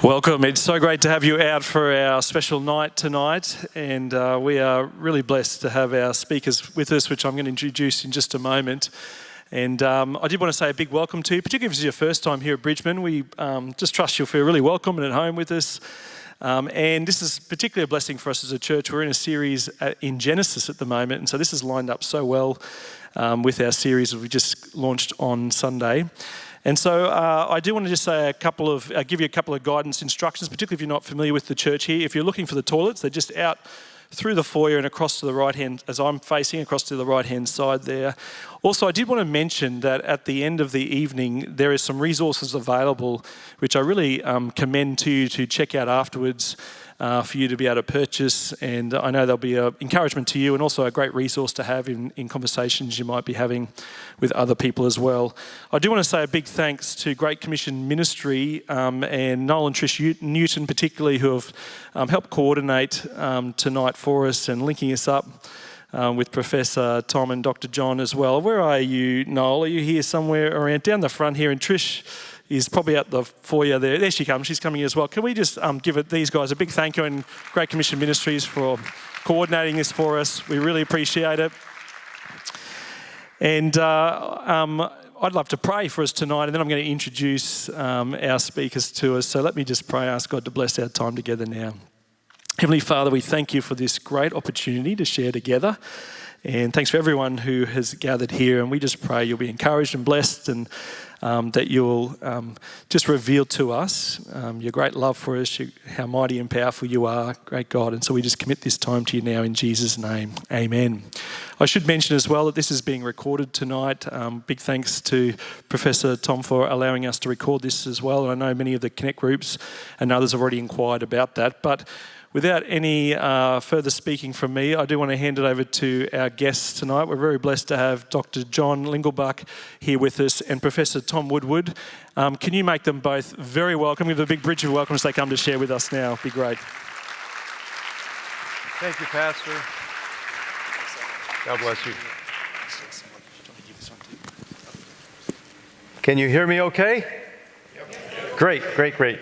Welcome. It's so great to have you out for our special night tonight, and we are really blessed to have our speakers with us, which I'm going to introduce in just a moment. And I did want to say a big welcome to you, particularly if this is your first time here at Bridgeman. We just trust you'll feel really welcome and at home with us. And this is particularly a blessing for us as a church. We're in a series in Genesis at the moment, and so this has lined up so well with our series that we just launched on Sunday. And so I do want to just say give you a couple of guidance instructions, particularly if you're not familiar with the church here. If you're looking for the toilets, they're just out through the foyer and across to the right hand, as I'm facing, across to the right hand side there. Also, I did want to mention that at the end of the evening, there is some resources available, which I really commend to you to check out afterwards for you to be able to purchase. And I know there'll be an encouragement to you and also a great resource to have in conversations you might be having with other people as well. I do want to say a big thanks to Great Commission Ministry and Noel and Trish Newton particularly, who have helped coordinate tonight for us and linking us up with Professor Tom and Dr John as well. Where are you, Noel? Are you here somewhere around down the front here? And Trish is probably at the foyer there. There she comes. She's coming as well. Can we just give these guys a big thank you, and Great Commission Ministries for coordinating this for us. We really appreciate it. And I'd love to pray for us tonight, and then I'm going to introduce our speakers to us. So let me just pray, ask God to bless our time together now. Heavenly Father, we thank you for this great opportunity to share together. And thanks for everyone who has gathered here. And we just pray you'll be encouraged and blessed, and that you'll just reveal to us your great love for us, how mighty and powerful you are, great God. And so we just commit this time to you now in Jesus' name. Amen. I should mention as well that this is being recorded tonight. Big thanks to Professor Tom for allowing us to record this as well. And I know many of the Connect groups and others have already inquired about that. But without any further speaking from me, I do want to hand it over to our guests tonight. We're very blessed to have Dr John Lingelbach here with us and Professor Tom Woodward. Can you make them both very welcome? Give them a big bridge of welcome as they come to share with us now. It'd be great. Thank you, Pastor. God bless you. Can you hear me okay? Yep. Great.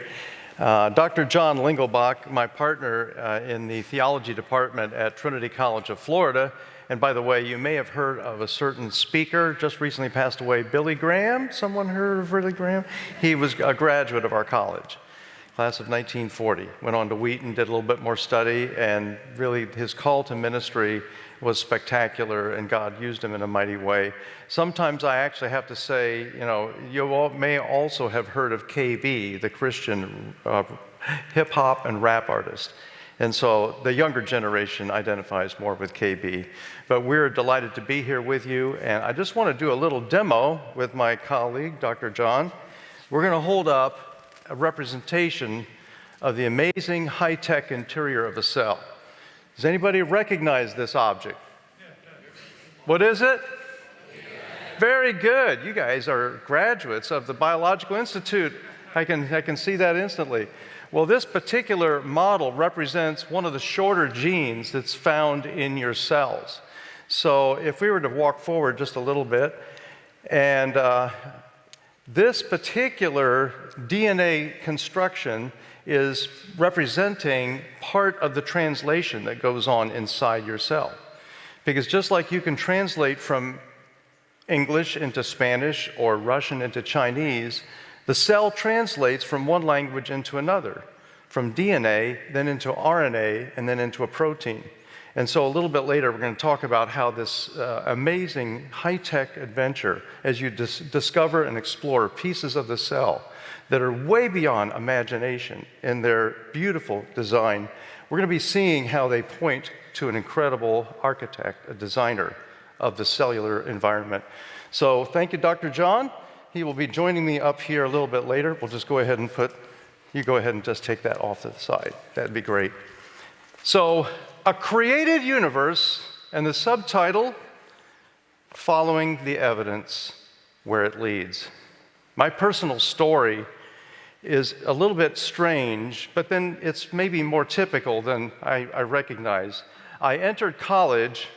Dr. John Lingelbach, my partner in the theology department at Trinity College of Florida. And by the way, you may have heard of a certain speaker, just recently passed away, Billy Graham. Someone heard of Billy Graham? He was a graduate of our college, class of 1940. Went on to Wheaton, did a little bit more study, and really his call to ministry was spectacular, and God used him in a mighty way. Sometimes I actually have to say, you all may also have heard of KB, the Christian hip-hop and rap artist. And so the younger generation identifies more with KB. But we're delighted to be here with you, and I just want to do a little demo with my colleague, Dr. John. We're going to hold up a representation of the amazing high-tech interior of a cell. Does anybody recognize this object? What is it? Very good. You guys are graduates of the Biological Institute. I can see that instantly. Well, this particular model represents one of the shorter genes that's found in your cells. So if we were to walk forward just a little bit, and this particular DNA construction is representing part of the translation that goes on inside your cell. Because just like you can translate from English into Spanish or Russian into Chinese, the cell translates from one language into another, from DNA, then into RNA, and then into a protein. And so a little bit later, we're going to talk about how this amazing high-tech adventure, as you discover and explore pieces of the cell that are way beyond imagination in their beautiful design, we're going to be seeing how they point to an incredible architect, a designer of the cellular environment. So thank you, Dr. John. He will be joining me up here a little bit later. We'll just go ahead and you go ahead and just take that off to the side. That'd be great. So, a created universe, and the subtitle, Following the Evidence Where It Leads. My personal story is a little bit strange, but then it's maybe more typical than I recognize. I entered college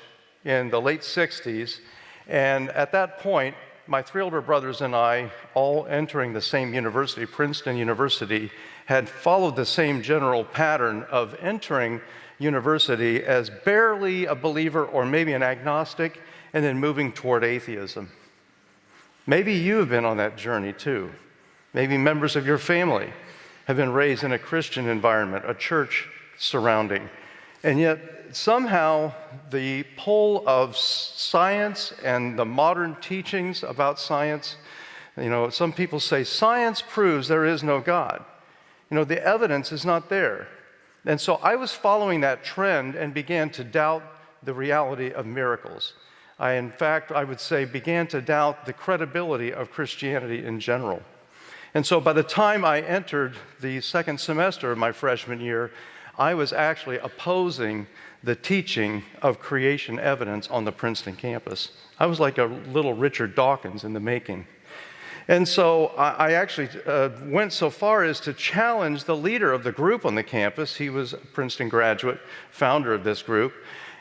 in the late 60s, and at that point, my three older brothers and I, all entering the same university, Princeton University, had followed the same general pattern of entering university as barely a believer or maybe an agnostic, and then moving toward atheism. Maybe you have been on that journey too. Maybe members of your family have been raised in a Christian environment, a church surrounding, and yet somehow the pull of science and the modern teachings about science, some people say science proves there is no God. The evidence is not there. And so I was following that trend and began to doubt the reality of miracles. In fact, I would say began to doubt the credibility of Christianity in general. And so by the time I entered the second semester of my freshman year, I was actually opposing the teaching of creation evidence on the Princeton campus. I was like a little Richard Dawkins in the making. And so I actually went so far as to challenge the leader of the group on the campus. He was a Princeton graduate, founder of this group.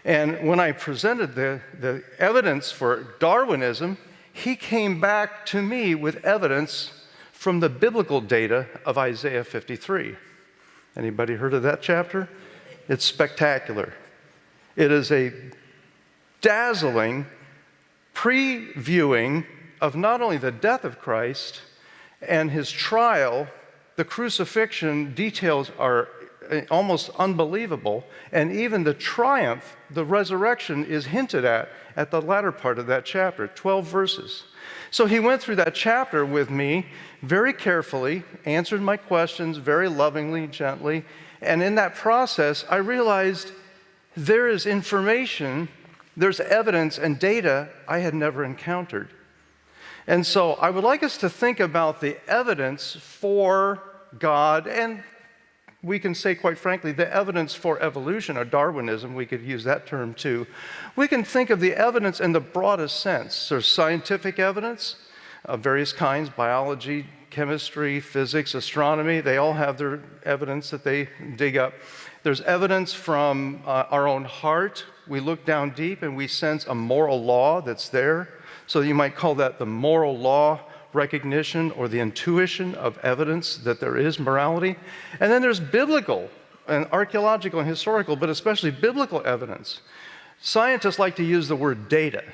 And when I presented the evidence for Darwinism, he came back to me with evidence from the biblical data of Isaiah 53. Anybody heard of that chapter? It's spectacular. It is a dazzling previewing of not only the death of Christ and his trial. The crucifixion details are almost unbelievable, and even the triumph, the resurrection, is hinted at the latter part of that chapter, 12 verses. So he went through that chapter with me very carefully, answered my questions very lovingly, gently, and in that process, I realized there is information, there's evidence and data I had never encountered. And so I would like us to think about the evidence for God, and we can say, quite frankly, the evidence for evolution, or Darwinism, we could use that term too. We can think of the evidence in the broadest sense. There's scientific evidence of various kinds, biology, chemistry, physics, astronomy. They all have their evidence that they dig up. There's evidence from our own heart. We look down deep and we sense a moral law that's there. So you might call that the moral law recognition or the intuition of evidence that there is morality. And then there's biblical and archaeological and historical, but especially biblical evidence. Scientists like to use the word data.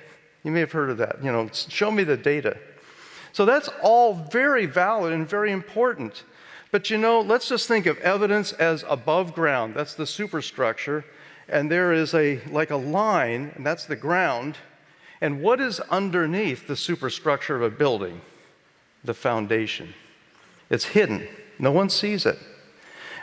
You may have heard of that. Show me the data. So that's all very valid and very important. But let's just think of evidence as above ground. That's the superstructure. And there is like a line, and that's the ground. And what is underneath the superstructure of a building? The foundation. It's hidden. No one sees it.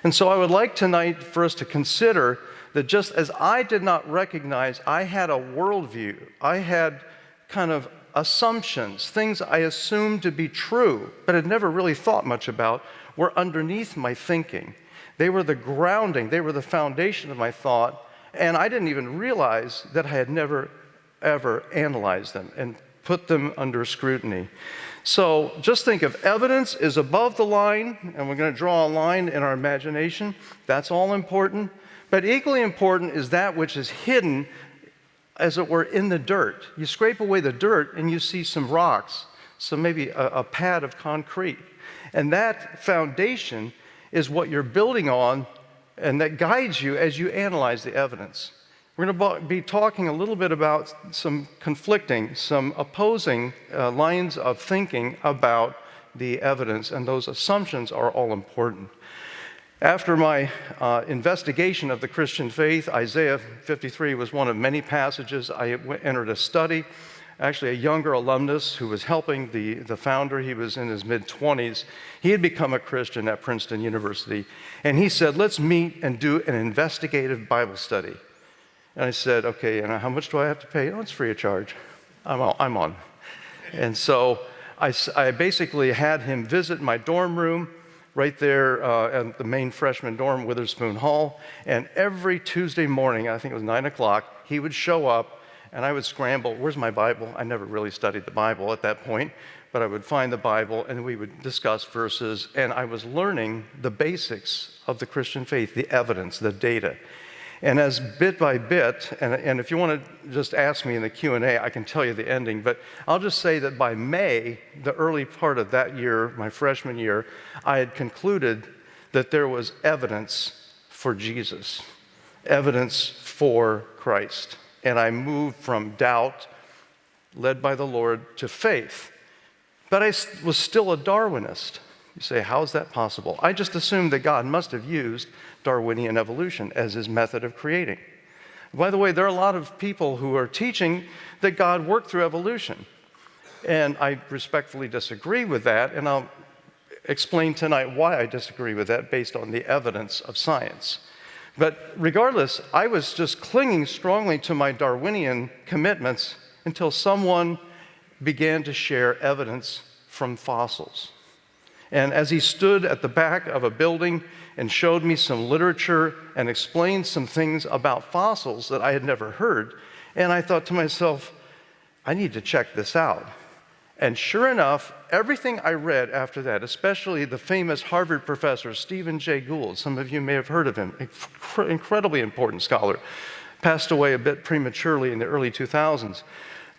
And so I would like tonight for us to consider that just as I did not recognize I had a worldview, I had kind of assumptions, things I assumed to be true, but had never really thought much about, were underneath my thinking. They were the grounding, they were the foundation of my thought, and I didn't even realize that I had never, ever analyzed them and put them under scrutiny. So just think of evidence is above the line, and we're going to draw a line in our imagination. That's all important. But equally important is that which is hidden, as it were, in the dirt. You scrape away the dirt and you see some rocks, so maybe a pad of concrete. And that foundation is what you're building on, and that guides you as you analyze the evidence. We're going to be talking a little bit about some conflicting, some opposing lines of thinking about the evidence, and those assumptions are all important. After my investigation of the Christian faith, Isaiah 53 was one of many passages. I entered a study. Actually, a younger alumnus who was helping the founder, he was in his mid-20s. He had become a Christian at Princeton University, and he said, let's meet and do an investigative Bible study. And I said, okay, and how much do I have to pay? Oh, it's free of charge. I'm on. And so I basically had him visit my dorm room right there at the main freshman dorm, Witherspoon Hall. And every Tuesday morning, I think it was 9 o'clock, he would show up, and I would scramble, where's my Bible? I never really studied the Bible at that point, but I would find the Bible, and we would discuss verses, and I was learning the basics of the Christian faith, the evidence, the data. And as bit by bit, and if you want to just ask me in the Q&A, I can tell you the ending, but I'll just say that by May, the early part of that year, my freshman year, I had concluded that there was evidence for Jesus, evidence for Christ. And I moved from doubt, led by the Lord, to faith. But I was still a Darwinist. You say, how is that possible? I just assumed that God must have used Darwinian evolution as his method of creating. By the way, there are a lot of people who are teaching that God worked through evolution. And I respectfully disagree with that, and I'll explain tonight why I disagree with that based on the evidence of science. But regardless, I was just clinging strongly to my Darwinian commitments until someone began to share evidence from fossils. And as he stood at the back of a building and showed me some literature and explained some things about fossils that I had never heard, and I thought to myself, I need to check this out. And sure enough, everything I read after that, especially the famous Harvard professor, Stephen Jay Gould, some of you may have heard of him, incredibly important scholar, passed away a bit prematurely in the early 2000s.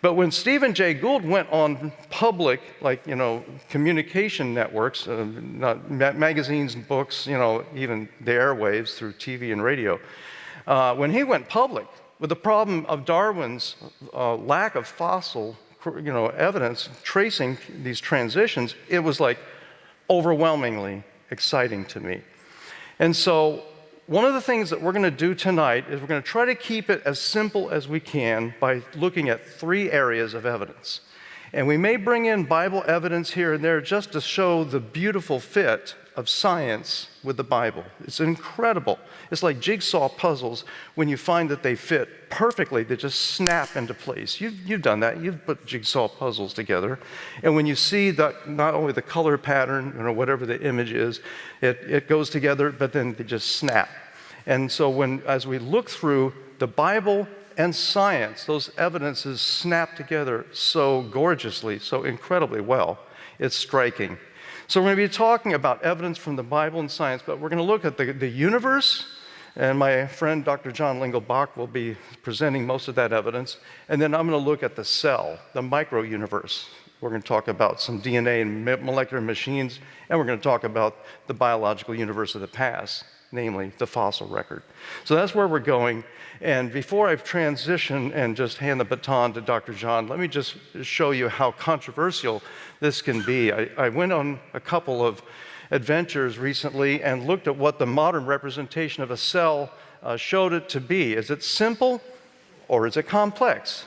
But when Stephen Jay Gould went on public, communication networks, magazines and books, even the airwaves through TV and radio, when he went public with the problem of Darwin's lack of fossil evidence tracing these transitions, it was overwhelmingly exciting to me. And so one of the things that we're going to do tonight is we're going to try to keep it as simple as we can by looking at 3 areas of evidence. And we may bring in Bible evidence here and there just to show the beautiful fit of science with the Bible. It's incredible. It's like jigsaw puzzles when you find that they fit perfectly, they just snap into place. You've done that. You've put jigsaw puzzles together. And when you see that not only the color pattern or whatever the image is, it goes together, but then they just snap. And so as we look through the Bible and science, those evidences snap together so gorgeously, so incredibly well. It's striking. So we're going to be talking about evidence from the Bible and science, but we're going to look at the universe, and my friend Dr. John Lingelbach will be presenting most of that evidence. And then I'm going to look at the cell, the micro-universe. We're going to talk about some DNA and molecular machines, and we're going to talk about the biological universe of the past, namely the fossil record. So that's where we're going. And before I transition and just hand the baton to Dr. John, let me just show you how controversial this can be. I went on a couple of adventures recently and looked at what the modern representation of a cell showed it to be. Is it simple or is it complex?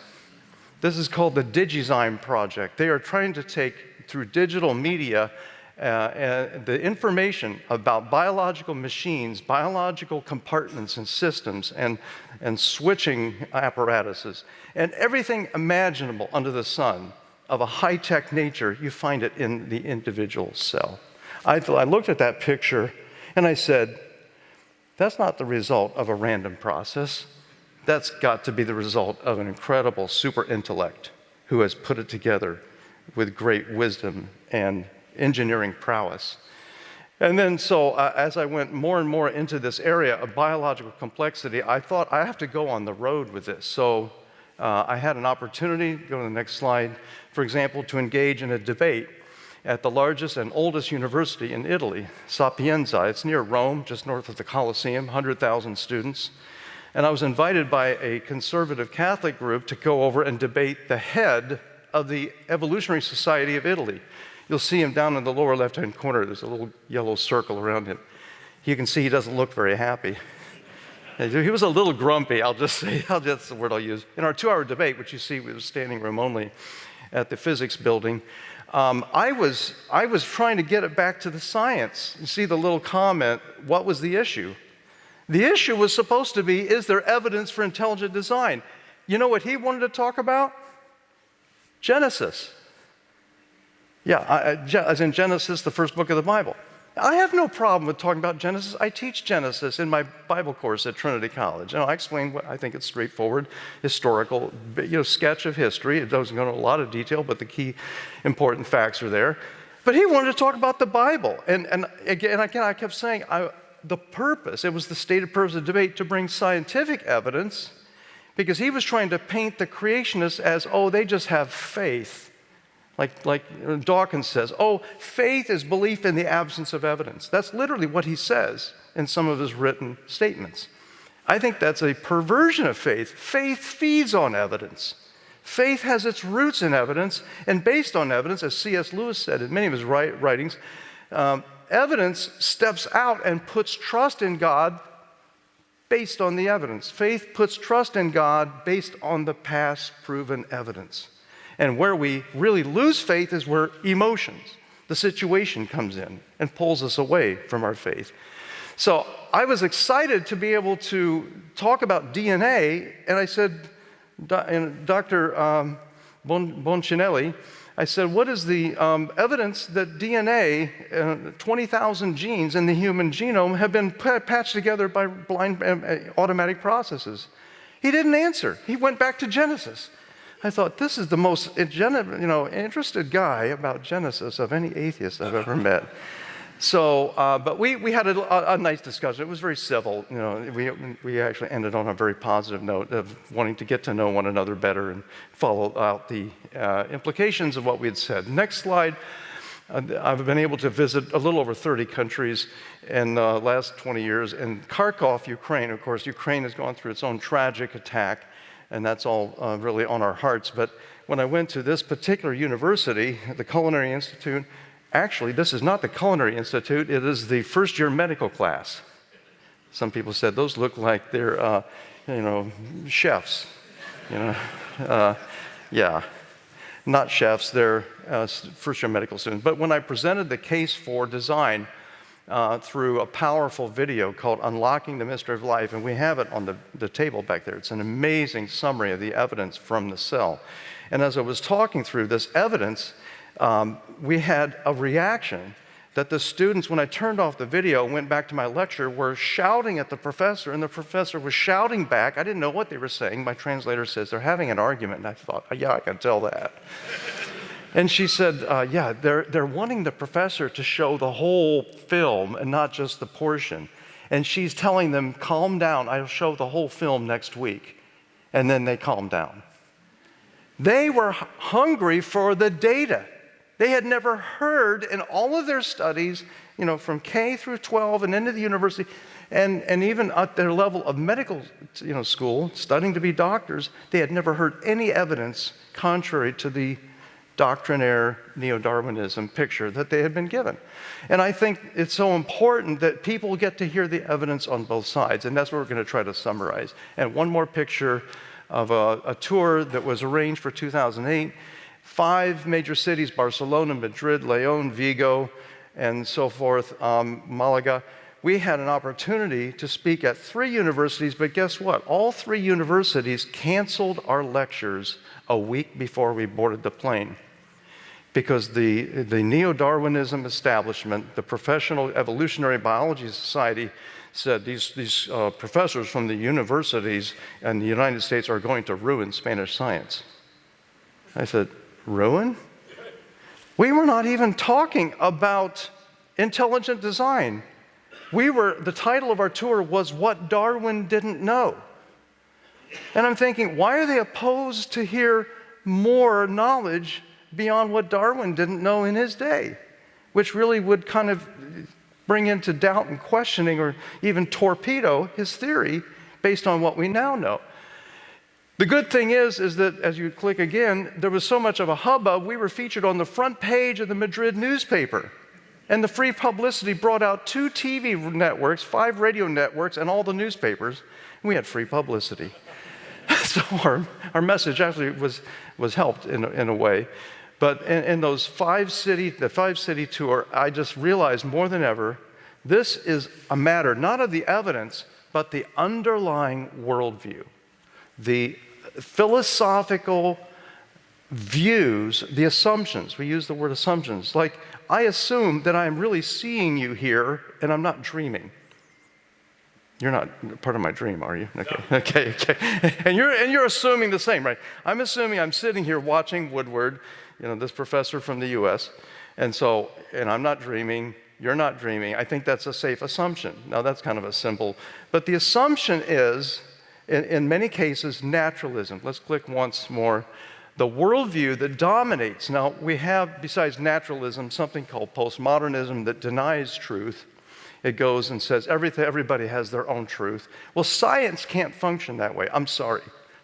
This is called the Digizyme project. They are trying to take, through digital media, the information about biological machines, biological compartments and systems, and switching apparatuses, and everything imaginable under the sun of a high-tech nature, you find it in the individual cell. I looked at that picture and I said, that's not the result of a random process. That's got to be the result of an incredible super intellect who has put it together with great wisdom and engineering prowess. And then as I went more and more into this area of biological complexity, I thought I have to go on the road with this. So I had an opportunity, go to the next slide, for example, to engage in a debate at the largest and oldest university in Italy, Sapienza. It's near Rome, just north of the Colosseum, 100,000 students. And I was invited by a conservative Catholic group to go over and debate the head of the Evolutionary Society of Italy. You'll see him down in the lower left-hand corner. There's a little yellow circle around him. You can see he doesn't look very happy. He was a little grumpy, that's the word I'll use. In our 2-hour debate, which you see was standing room only at the physics building, I was trying to get it back to the science. You see the little comment, what was the issue? The issue was supposed to be, is there evidence for intelligent design? You know what he wanted to talk about? Genesis. Yeah, as in Genesis, the first book of the Bible. I have no problem with talking about Genesis. I teach Genesis in my Bible course at Trinity College. I explain what I think it's straightforward, historical, sketch of history. It doesn't go into a lot of detail, but the key important facts are there. But he wanted to talk about the Bible. And again, I kept saying, the purpose, it was the stated purpose of the debate to bring scientific evidence, because he was trying to paint the creationists as, oh, they just have faith. Like Dawkins says, oh, faith is belief in the absence of evidence. That's literally what he says in some of his written statements. I think that's a perversion of faith. Faith feeds on evidence. Faith has its roots in evidence, and based on evidence, as C.S. Lewis said in many of his writings, evidence steps out and puts trust in God based on the evidence. Faith puts trust in God based on the past proven evidence. And where we really lose faith is where emotions, the situation comes in and pulls us away from our faith. So I was excited to be able to talk about DNA, and I said, Dr. Boncinelli, I said, what is the evidence that DNA, 20,000 genes in the human genome have been patched together by blind automatic processes? He didn't answer. He went back to Genesis. I thought, this is the most interested guy about Genesis of any atheist I've ever met. So, but we had a nice discussion. It was very civil. We actually ended on a very positive note of wanting to get to know one another better and follow out the implications of what we had said. Next slide. I've been able to visit a little over 30 countries in the last 20 years. In Kharkov, Ukraine, of course, Ukraine has gone through its own tragic attack, and that's all really on our hearts. But when I went to this particular university, the Culinary Institute, actually, this is not the Culinary Institute, it is the first-year medical class. Some people said those look like they're, chefs. Yeah, not chefs, they're first-year medical students. But when I presented the case for design through a powerful video called Unlocking the Mystery of Life, and we have it on the table back there. It's an amazing summary of the evidence from the cell. And as I was talking through this evidence, we had a reaction that the students, when I turned off the video and went back to my lecture, were shouting at the professor, and the professor was shouting back. I didn't know what they were saying. My translator says they're having an argument, and I thought, yeah, I can tell that. And she said, yeah, they're wanting the professor to show the whole film and not just the portion. And she's telling them, calm down, I'll show the whole film next week. And then they calmed down. They were hungry for the data. They had never heard in all of their studies, from K through 12 and into the university, and even at their level of medical school, studying to be doctors, they had never heard any evidence contrary to the doctrinaire neo-Darwinism picture that they had been given. And I think it's so important that people get to hear the evidence on both sides, and that's what we're going to try to summarize. And one more picture of a tour that was arranged for 2008. 5 major cities, Barcelona, Madrid, León, Vigo, and so forth, Malaga. We had an opportunity to speak at 3 universities, but guess what? All 3 universities canceled our lectures a week before we boarded the plane, because the neo-Darwinism establishment, the Professional Evolutionary Biology Society, said these professors from the universities in the United States are going to ruin Spanish science. I said, ruin? We were not even talking about intelligent design. The title of our tour was What Darwin Didn't Know. And I'm thinking, why are they opposed to hear more knowledge beyond what Darwin didn't know in his day, which really would kind of bring into doubt and questioning or even torpedo his theory based on what we now know. The good thing is that as you click again, there was so much of a hubbub, we were featured on the front page of the Madrid newspaper. And the free publicity brought out 2 TV networks, 5 radio networks, and all the newspapers. And we had free publicity. So our message actually was helped in a way. But in the 5-city tour, I just realized more than ever, this is a matter not of the evidence, but the underlying worldview. The philosophical views, the assumptions. We use the word assumptions. Like, I assume that I'm really seeing you here, and I'm not dreaming. You're not part of my dream, are you? Okay, no. Okay. And you're assuming the same, right? I'm assuming I'm sitting here watching Woodward, this professor from the U.S., and I'm not dreaming, you're not dreaming. I think that's a safe assumption. Now, that's kind of a simple, but the assumption is, in many cases, naturalism. Let's click once more. The worldview that dominates. Now, we have, besides naturalism, something called postmodernism that denies truth. It goes and says everybody has their own truth. Well, science can't function that way. I'm sorry.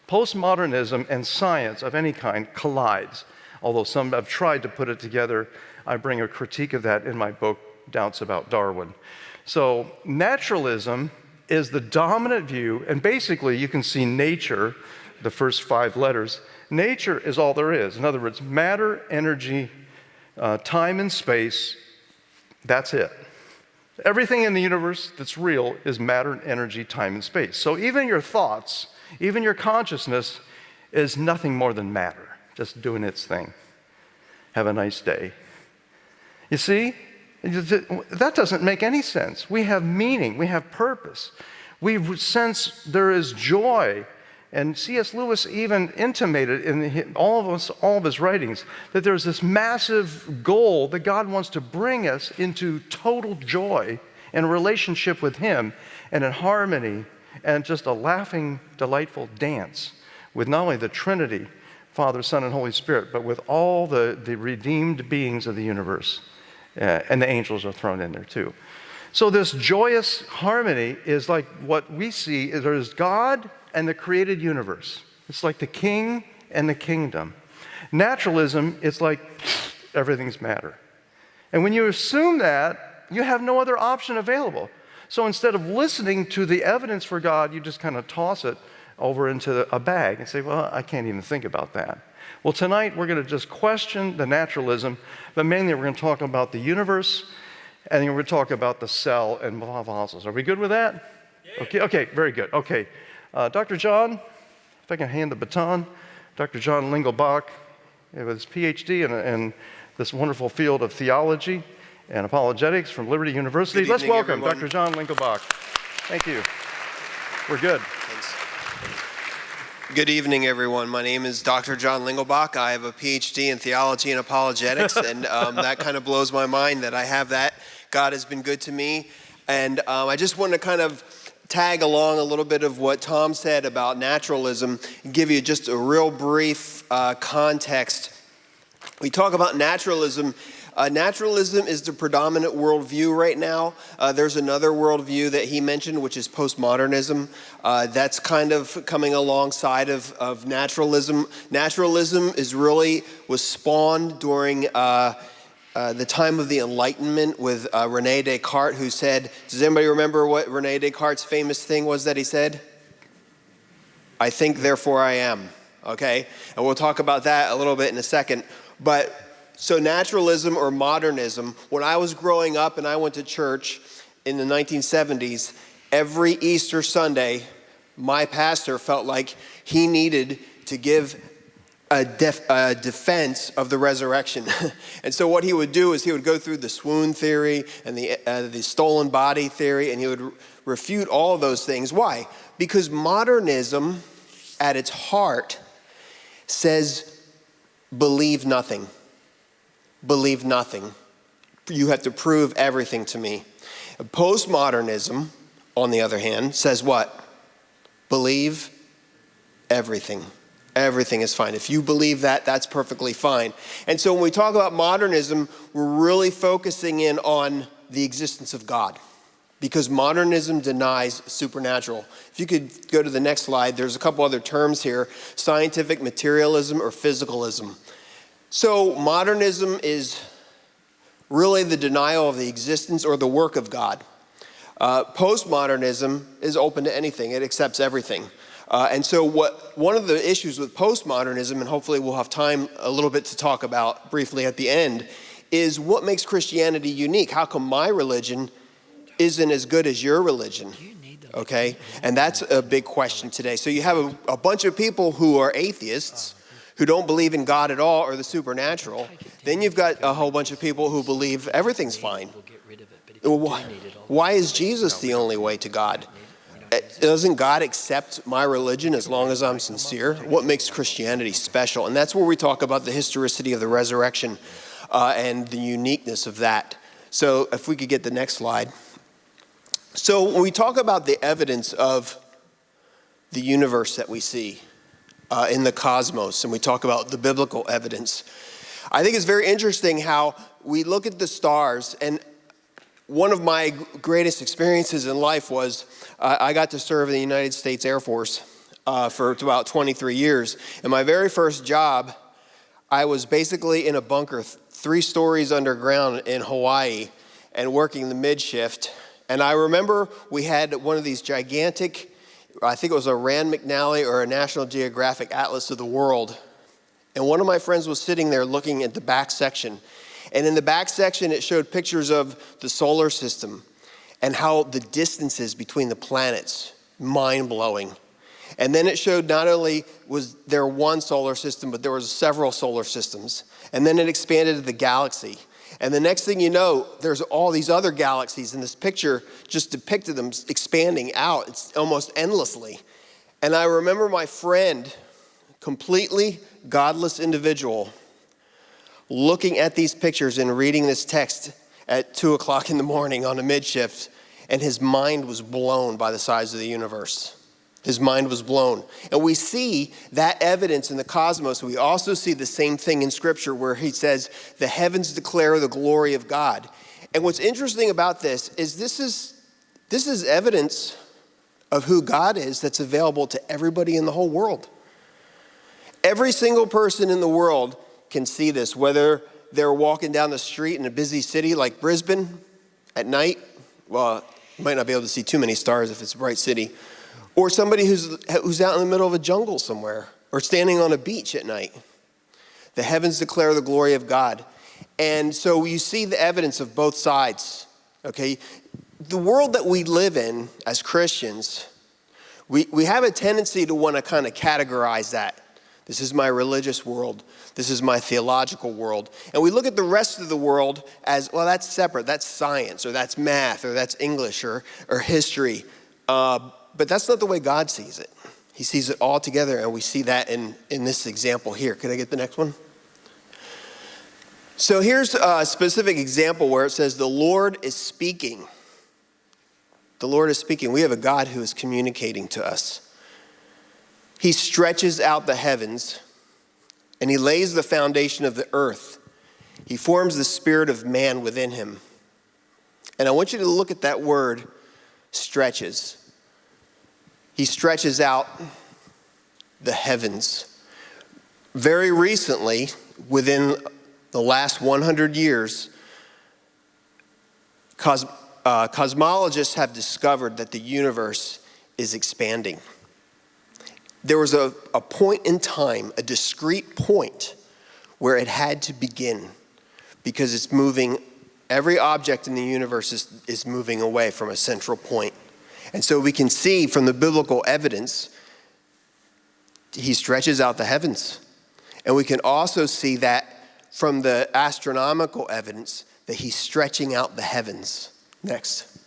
Postmodernism and science of any kind collides. Although some have tried to put it together, I bring a critique of that in my book, Doubts About Darwin. So naturalism is the dominant view, and basically you can see nature, the first 5 letters. Nature is all there is. In other words, matter, energy, time and space, that's it. Everything in the universe that's real is matter, energy, time, and space. So even your thoughts, even your consciousness is nothing more than matter, just doing its thing. Have a nice day. You see? That doesn't make any sense. We have meaning, we have purpose. We sense there is joy. And C.S. Lewis even intimated in all of his writings that there's this massive goal that God wants to bring us into total joy and a relationship with Him and in harmony and just a laughing, delightful dance with not only the Trinity, Father, Son, and Holy Spirit, but with all the redeemed beings of the universe. And the angels are thrown in there too. So this joyous harmony is like what we see is there's God and the created universe. It's like the king and the kingdom. Naturalism, it's like everything's matter. And when you assume that, you have no other option available. So instead of listening to the evidence for God, you just kind of toss it over into a bag and say, well, I can't even think about that. Well, tonight we're going to just question the naturalism, but mainly we're going to talk about the universe, and then we're going to talk about the cell and fossils. Are we good with that? Yeah. Okay, very good. Okay, Dr. John, if I can hand the baton, Dr. John Lingelbach, with his PhD in this wonderful field of theology and apologetics from Liberty University. Let's welcome everyone. Dr. John Lingelbach. Thank you. We're good. Thanks. Good evening, everyone. My name is Dr. John Lingelbach. I have a PhD in theology and apologetics, and that kind of blows my mind that I have that. God has been good to me, and I just want to kind of tag along a little bit of what Tom said about naturalism, and give you just a real brief context. We talk about naturalism. Naturalism is the predominant worldview right now. There's another worldview that he mentioned, which is postmodernism. That's kind of coming alongside of naturalism. Naturalism was spawned during the time of the Enlightenment with René Descartes, who said, does anybody remember what René Descartes' famous thing was that he said? I think, therefore I am. Okay? And we'll talk about that a little bit in a second. But so naturalism or modernism, when I was growing up and I went to church in the 1970s, every Easter Sunday, my pastor felt like he needed to give a defense of the resurrection. And so what he would do is he would go through the swoon theory and the stolen body theory, and he would refute all of those things. Why? Because modernism at its heart says, believe nothing. Believe nothing. You have to prove everything to me. Postmodernism, on the other hand, says what? Believe everything. Everything is fine. If you believe that, that's perfectly fine. And so when we talk about modernism, we're really focusing in on the existence of God, because modernism denies supernatural. If you could go to the next slide, there's a couple other terms here: scientific materialism or physicalism. So modernism is really the denial of the existence or the work of God. Postmodernism is open to anything. It accepts everything. And so one of the issues with postmodernism, and hopefully we'll have time a little bit to talk about briefly at the end, is what makes Christianity unique? How come my religion isn't as good as your religion? Okay? And that's a big question today. So you have a bunch of people who are atheists, who don't believe in God at all or the supernatural. Then you've got a whole bunch of people who believe everything's fine. Why is Jesus the only way to God? Doesn't God accept my religion as long as I'm sincere? What makes Christianity special? And that's where we talk about the historicity of the resurrection and the uniqueness of that. So if we could get the next slide. So when we talk about the evidence of the universe that we see in the cosmos, and we talk about the biblical evidence, I think it's very interesting how we look at the stars. And one of my greatest experiences in life was I got to serve in the United States Air Force for about 23 years. And my very first job, I was basically in a bunker 3 stories underground in Hawaii and working the mid shift. And I remember we had one of these gigantic, I think it was a Rand McNally or a National Geographic Atlas of the World. And one of my friends was sitting there looking at the back section. And in the back section, it showed pictures of the solar system and how the distances between the planets, mind-blowing. And then it showed not only was there one solar system, but there was several solar systems. And then it expanded to the galaxy. And the next thing you know, there's all these other galaxies, and this picture just depicted them expanding out. It's almost endlessly. And I remember my friend, completely godless individual, looking at these pictures and reading this text at 2 o'clock in the morning on a mid-shift, and his mind was blown by the size of the universe. His mind was blown. And we see that evidence in the cosmos. We also see the same thing in Scripture where he says, the heavens declare the glory of God. And what's interesting about this is this is evidence of who God is that's available to everybody in the whole world. Every single person in the world can see this, whether they're walking down the street in a busy city like Brisbane at night. Well, you might not be able to see too many stars if it's a bright city. Or somebody who's out in the middle of a jungle somewhere, or standing on a beach at night. The heavens declare the glory of God. And so you see the evidence of both sides, okay? The world that we live in as Christians, we have a tendency to want to kind of categorize that. This is my religious world. This is my theological world. And we look at the rest of the world as, well, that's separate. That's science, or that's math, or that's English, or history. But that's not the way God sees it. He sees it all together, and we see that in this example here. Can I get the next one? So here's a specific example where it says, the Lord is speaking. The Lord is speaking. We have a God who is communicating to us. He stretches out the heavens, and he lays the foundation of the earth. He forms the spirit of man within him. And I want you to look at that word, stretches. He stretches out the heavens. Very recently, within the last 100 years, cosmologists have discovered that the universe is expanding. There was a point in time, a discrete point, where it had to begin because it's moving, every object in the universe is moving away from a central point. And so we can see from the biblical evidence, he stretches out the heavens. And we can also see that from the astronomical evidence that he's stretching out the heavens. Next.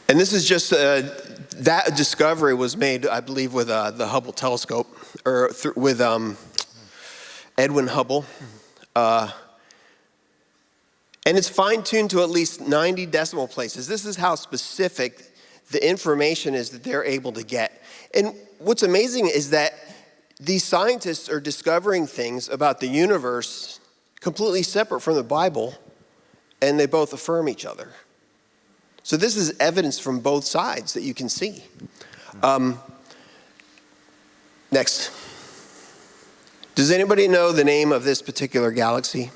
And this is just, that discovery was made, I believe, with the Hubble telescope, or with Edwin Hubble. And it's fine-tuned to at least 90 decimal places. This is how specific the information is that they're able to get. And what's amazing is that these scientists are discovering things about the universe completely separate from the Bible, and they both affirm each other. So this is evidence from both sides that you can see. Next. Does anybody know the name of this particular galaxy?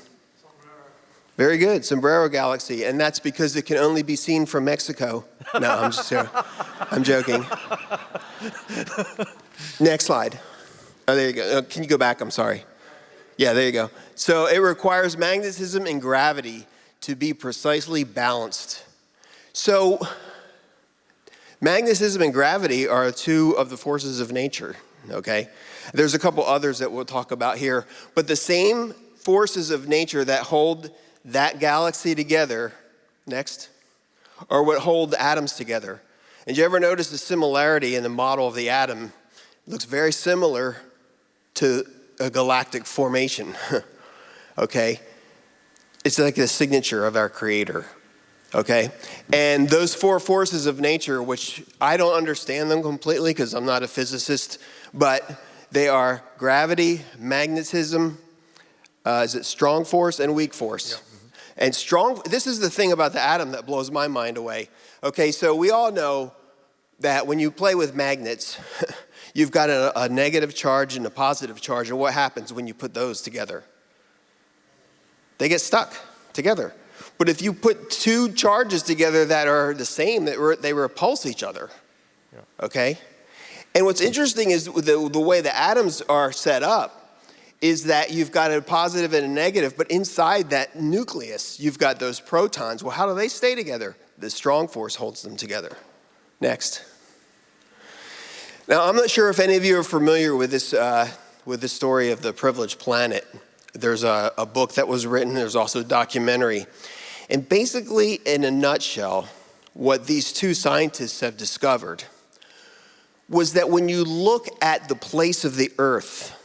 Very good, Sombrero Galaxy, and that's because it can only be seen from Mexico. No, I'm joking. Next slide. Oh, there you go. Can you go back? I'm sorry. Yeah, there you go. So it requires magnetism and gravity to be precisely balanced. So magnetism and gravity are two of the forces of nature, okay? There's a couple others that we'll talk about here, but the same forces of nature that hold that galaxy together, next, are what hold the atoms together. And you ever notice the similarity in the model of the atom? It looks very similar to a galactic formation, okay? It's like the signature of our Creator, okay? And those four forces of nature, which I don't understand them completely because I'm not a physicist, but they are gravity, magnetism, is it strong force and weak force? Yeah. And this is the thing about the atom that blows my mind away. Okay, so we all know that when you play with magnets, you've got a negative charge and a positive charge, and what happens when you put those together? They get stuck together. But if you put two charges together that are the same, they repulse each other, okay? And what's interesting is the way the atoms are set up is that you've got a positive and a negative, but inside that nucleus, you've got those protons. Well, how do they stay together? The strong force holds them together. Next. Now, I'm not sure if any of you are familiar with this story of the privileged planet. There's a book that was written. There's also a documentary. And basically, in a nutshell, what these two scientists have discovered was that when you look at the place of the Earth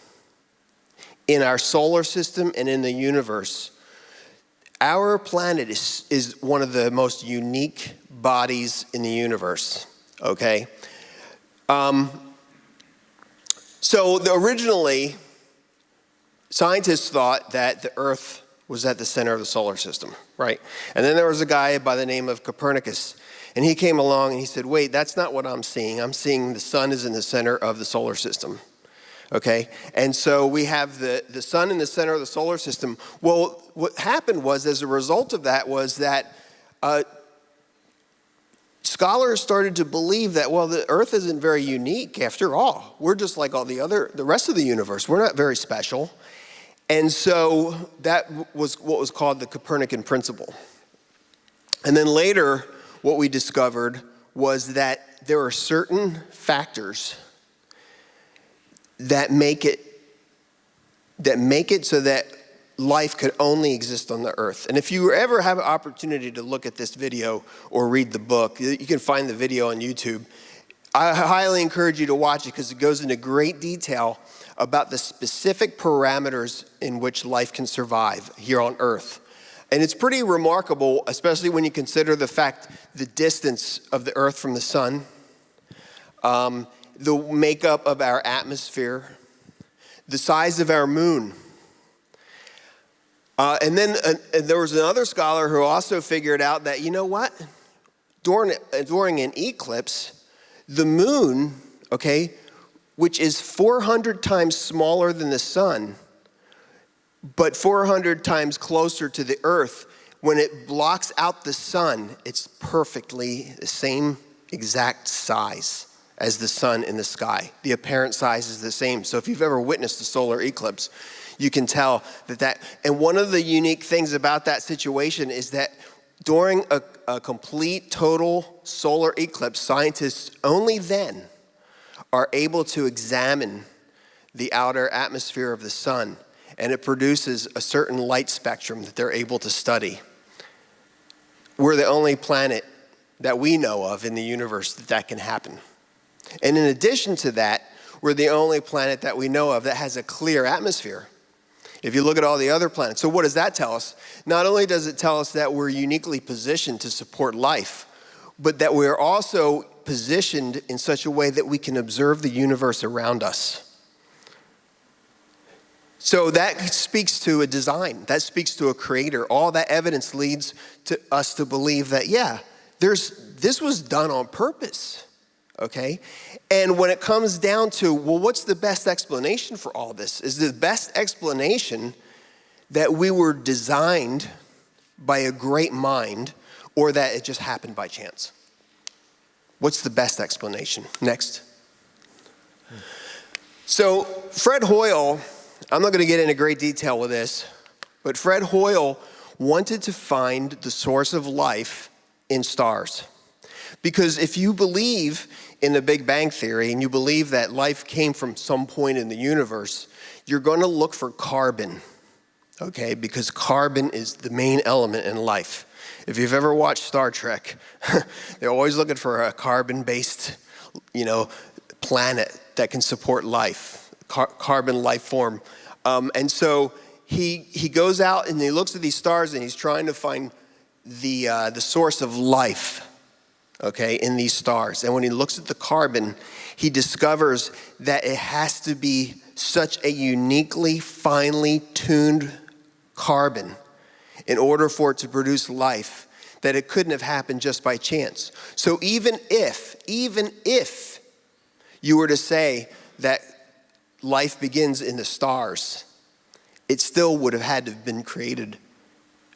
in our solar system and in the universe, our planet is one of the most unique bodies in the universe, okay? Originally, scientists thought that the Earth was at the center of the solar system, right? And then there was a guy by the name of Copernicus, and he came along and he said, wait, that's not what I'm seeing. I'm seeing the sun is in the center of the solar system, okay? And so we have the sun in the center of the solar system. Well, what happened was, as a result of that, was that scholars started to believe that, well, the Earth isn't very unique after all. We're just like all the rest of the universe. We're not very special. And so that was what was called the Copernican Principle. And then later, what we discovered was that there are certain factors that make it so that life could only exist on the Earth. And if you ever have an opportunity to look at this video or read the book, you can find the video on YouTube. I highly encourage you to watch it because it goes into great detail about the specific parameters in which life can survive here on Earth. And it's pretty remarkable, especially when you consider the distance of the Earth from the sun, the makeup of our atmosphere, the size of our moon. And then there was another scholar who also figured out that, you know what? During an eclipse, the moon, okay, which is 400 times smaller than the sun, but 400 times closer to the Earth, when it blocks out the sun, it's perfectly the same exact size as the sun in the sky. The apparent size is the same. So if you've ever witnessed a solar eclipse, you can tell that. And one of the unique things about that situation is that during a complete, total solar eclipse, scientists only then are able to examine the outer atmosphere of the sun, and it produces a certain light spectrum that they're able to study. We're the only planet that we know of in the universe that can happen. And in addition to that, we're the only planet that we know of that has a clear atmosphere. If you look at all the other planets. So what does that tell us? Not only does it tell us that we're uniquely positioned to support life, but that we're also positioned in such a way that we can observe the universe around us. So that speaks to a design. That speaks to a creator. All that evidence leads to us to believe that, yeah, this was done on purpose, okay? And when it comes down to, well, what's the best explanation for all this? Is the best explanation that we were designed by a great mind, or that it just happened by chance? What's the best explanation? Next. So Fred Hoyle, I'm not going to get into great detail with this, but Fred Hoyle wanted to find the source of life in stars. Because if you believe in the Big Bang Theory and you believe that life came from some point in the universe, you're going to look for carbon, okay? Because carbon is the main element in life. If you've ever watched Star Trek, they're always looking for a carbon-based, planet that can support life, carbon life form. And so he goes out and he looks at these stars and he's trying to find the source of life, okay, in these stars. And when he looks at the carbon, he discovers that it has to be such a uniquely, finely tuned carbon in order for it to produce life that it couldn't have happened just by chance. So even if you were to say that life begins in the stars, it still would have had to have been created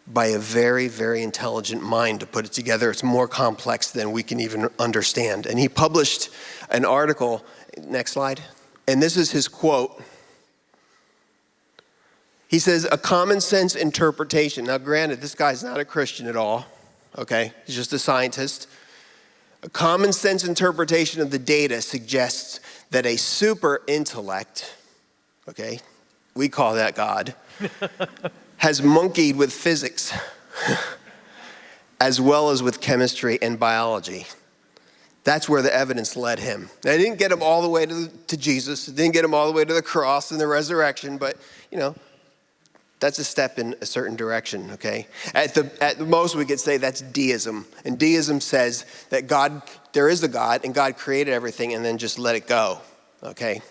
by a very, very intelligent mind to put it together. It's more complex than we can even understand. And he published an article, next slide, and this is his quote. He says, a common sense interpretation. Now granted, this guy's not a Christian at all, okay? He's just a scientist. A common sense interpretation of the data suggests that a super intellect, okay, we call that God, has monkeyed with physics as well as with chemistry and biology. That's where the evidence led him. Now, it didn't get him all the way to Jesus. It didn't get him all the way to the cross and the resurrection, but, you know, that's a step in a certain direction, okay? At the most, we could say that's deism. And deism says that there is a God, and God created everything and then just let it go, okay?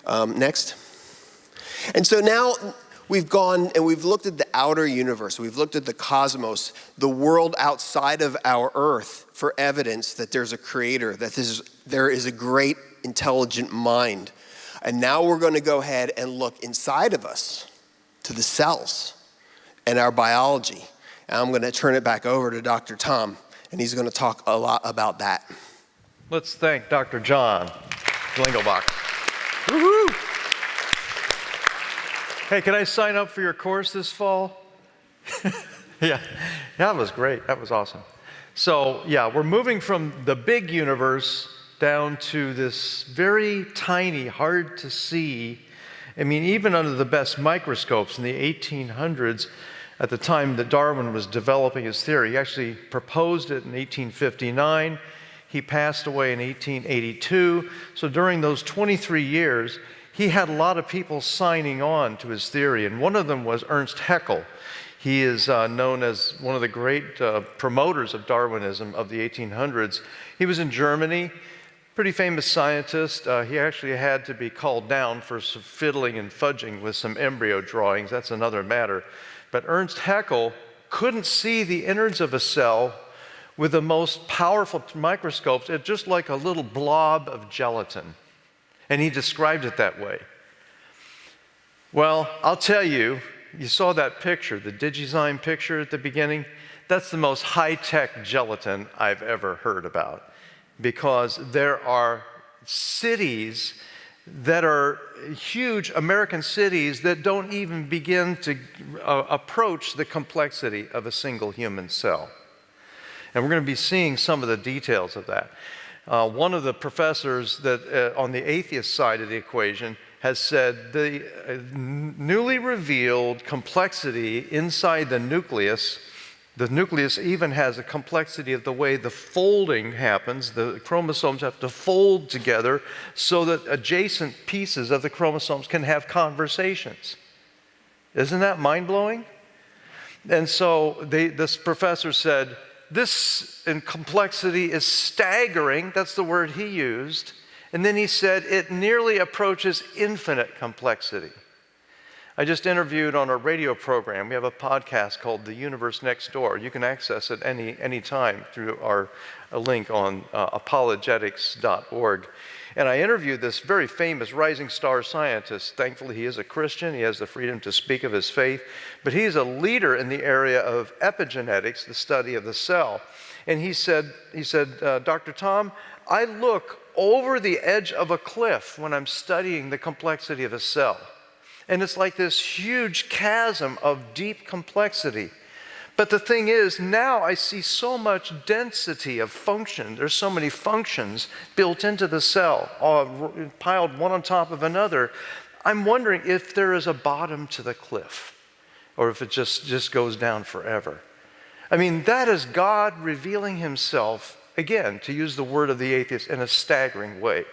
Next. And so now we've gone and we've looked at the outer universe. We've looked at the cosmos, the world outside of our earth, for evidence that there's a creator, that there is a great intelligent mind. And now we're going to go ahead and look inside of us to the cells and our biology. And I'm going to turn it back over to Dr. Tom, and he's going to talk a lot about that. Let's thank Dr. John Lingelbach. Woo-hoo! Hey, can I sign up for your course this fall? Yeah, that was great. That was awesome. So, yeah, we're moving from the big universe down to this very tiny, hard to see. I mean, even under the best microscopes in the 1800s, at the time that Darwin was developing his theory, he actually proposed it in 1859. He passed away in 1882. So during those 23 years, he had a lot of people signing on to his theory, and one of them was Ernst Heckel. He is known as one of the great promoters of Darwinism of the 1800s. He was in Germany, pretty famous scientist. He actually had to be called down for some fiddling and fudging with some embryo drawings. That's another matter. But Ernst Heckel couldn't see the innards of a cell with the most powerful microscopes. It's just like a little blob of gelatin. And he described it that way. Well, I'll tell you, you saw that picture, the DigiZyme picture at the beginning? That's the most high-tech gelatin I've ever heard about, because there are cities that are huge American cities that don't even begin to approach the complexity of a single human cell. And we're going to be seeing some of the details of that. One of the professors that on the atheist side of the equation has said the newly revealed complexity inside the nucleus even has a complexity of the way the folding happens. The chromosomes have to fold together so that adjacent pieces of the chromosomes can have conversations. Isn't that mind-blowing? And so this professor said, this in complexity is staggering. That's the word he used. And then he said it nearly approaches infinite complexity. I just interviewed on a radio program. We have a podcast called The Universe Next Door. You can access it any time through our link on apologetics.org. And I interviewed this very famous rising star scientist. Thankfully, he is a Christian. He has the freedom to speak of his faith. But he's a leader in the area of epigenetics, the study of the cell. And he said, Dr. Tom, I look over the edge of a cliff when I'm studying the complexity of a cell. And it's like this huge chasm of deep complexity. But the thing is, now I see so much density of function. There's so many functions built into the cell, piled one on top of another. I'm wondering if there is a bottom to the cliff, or if it just goes down forever. I mean, that is God revealing himself, again, to use the word of the atheist, in a staggering way.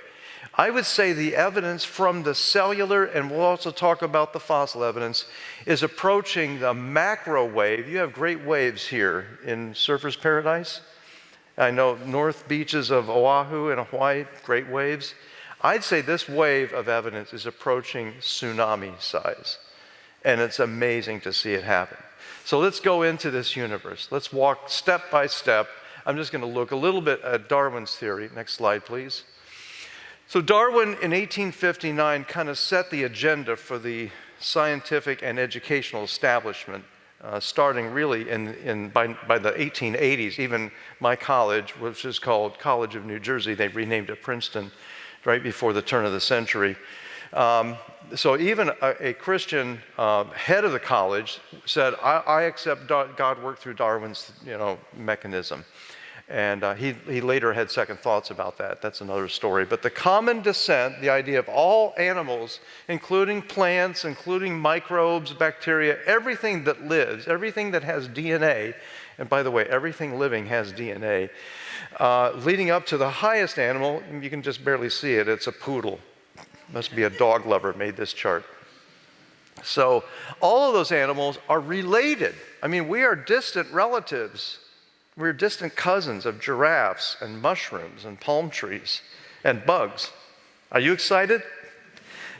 I would say the evidence from the cellular, and we'll also talk about the fossil evidence, is approaching the macro wave. You have great waves here in Surfer's Paradise. I know north beaches of Oahu and Hawaii, great waves. I'd say this wave of evidence is approaching tsunami size. And it's amazing to see it happen. So let's go into this universe. Let's walk step by step. I'm just going to look a little bit at Darwin's theory. Next slide, please. So Darwin in 1859 kind of set the agenda for the scientific and educational establishment, starting really by the 1880s. Even my college, which is called College of New Jersey, they renamed it Princeton right before the turn of the century. So even a Christian head of the college said, I accept God worked through Darwin's mechanism. And he later had second thoughts about that. That's another story. But the common descent, the idea of all animals, including plants, including microbes, bacteria, everything that lives, everything that has DNA, and by the way, everything living has DNA, leading up to the highest animal, you can just barely see it, it's a poodle. Must be a dog lover made this chart. So all of those animals are related. I mean, we are distant relatives. We're distant cousins of giraffes and mushrooms and palm trees and bugs. Are you excited?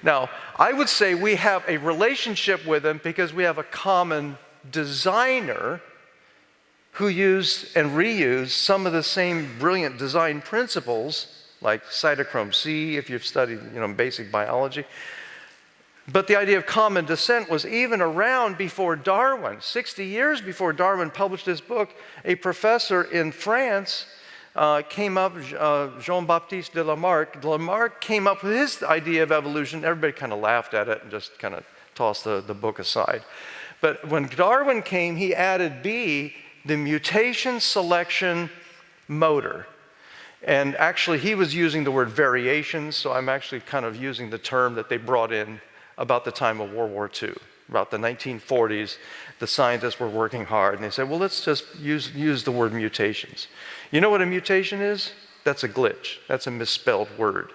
Now, I would say we have a relationship with them because we have a common designer who used and reused some of the same brilliant design principles, like cytochrome C, if you've studied basic biology. But the idea of common descent was even around before Darwin. 60 years before Darwin published his book, a professor in France came up, Jean-Baptiste de Lamarck came up with his idea of evolution. Everybody kind of laughed at it and just kind of tossed the book aside. But when Darwin came, he added B, the mutation selection motor. And actually, he was using the word variations, so I'm actually kind of using the term that they brought in about the time of World War II. About the 1940s, the scientists were working hard, and they said, well, let's just use the word mutations. You know what a mutation is? That's a glitch. That's a misspelled word.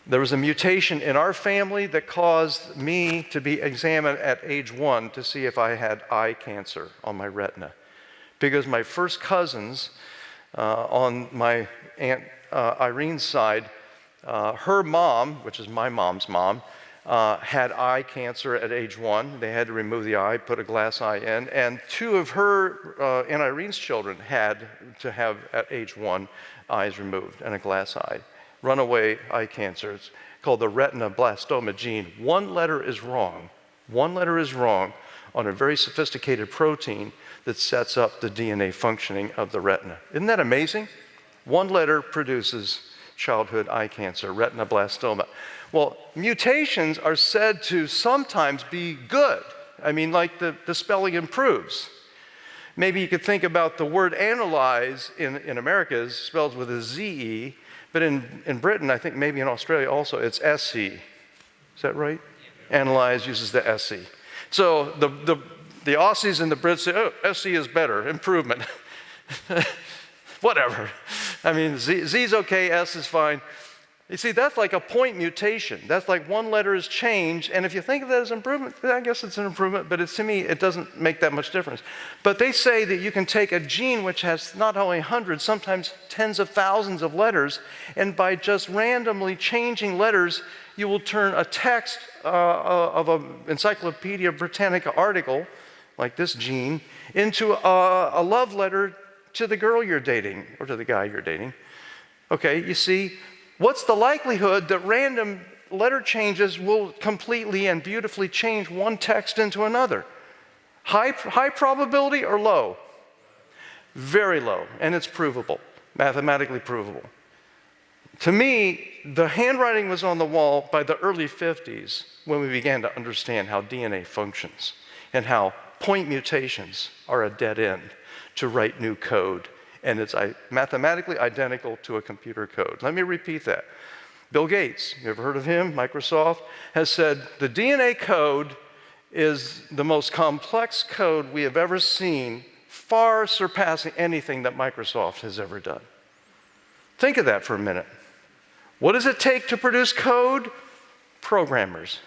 There was a mutation in our family that caused me to be examined at age 1 to see if I had eye cancer on my retina. Because my first cousins on my Aunt Irene's side, her mom, which is my mom's mom, had eye cancer at age 1. They had to remove the eye, put a glass eye in, and 2 of her and Irene's children had to have, at age 1, eyes removed and a glass eye. Runaway eye cancer. It's called the Retina Blastoma gene. One letter is wrong. One letter is wrong on a very sophisticated protein that sets up the DNA functioning of the retina. Isn't that amazing? One letter produces childhood eye cancer, retinoblastoma. Well, mutations are said to sometimes be good. I mean, like the spelling improves. Maybe you could think about the word analyze in America is spelled with a Z-E, but in Britain, I think maybe in Australia also, it's S-E. Is that right? Analyze uses the S-E. So the Aussies and the Brits say, oh, S-E is better, improvement. Whatever. I mean, Z's okay, S is fine. You see, that's like a point mutation. That's like one letter is changed, and if you think of that as improvement, I guess it's an improvement, but to me, it doesn't make that much difference. But they say that you can take a gene which has not only hundreds, sometimes tens of thousands of letters, and by just randomly changing letters, you will turn a text of an Encyclopedia Britannica article, like this gene, into a love letter to the girl you're dating, or to the guy you're dating. Okay, you see, what's the likelihood that random letter changes will completely and beautifully change one text into another? High probability or low? Very low, and it's provable, mathematically provable. To me, the handwriting was on the wall by the early 50s when we began to understand how DNA functions and how point mutations are a dead end to write new code. And it's mathematically identical to a computer code. Let me repeat that. Bill Gates, you ever heard of him? Microsoft, has said the DNA code is the most complex code we have ever seen, far surpassing anything that Microsoft has ever done. Think of that for a minute. What does it take to produce code? Programmers.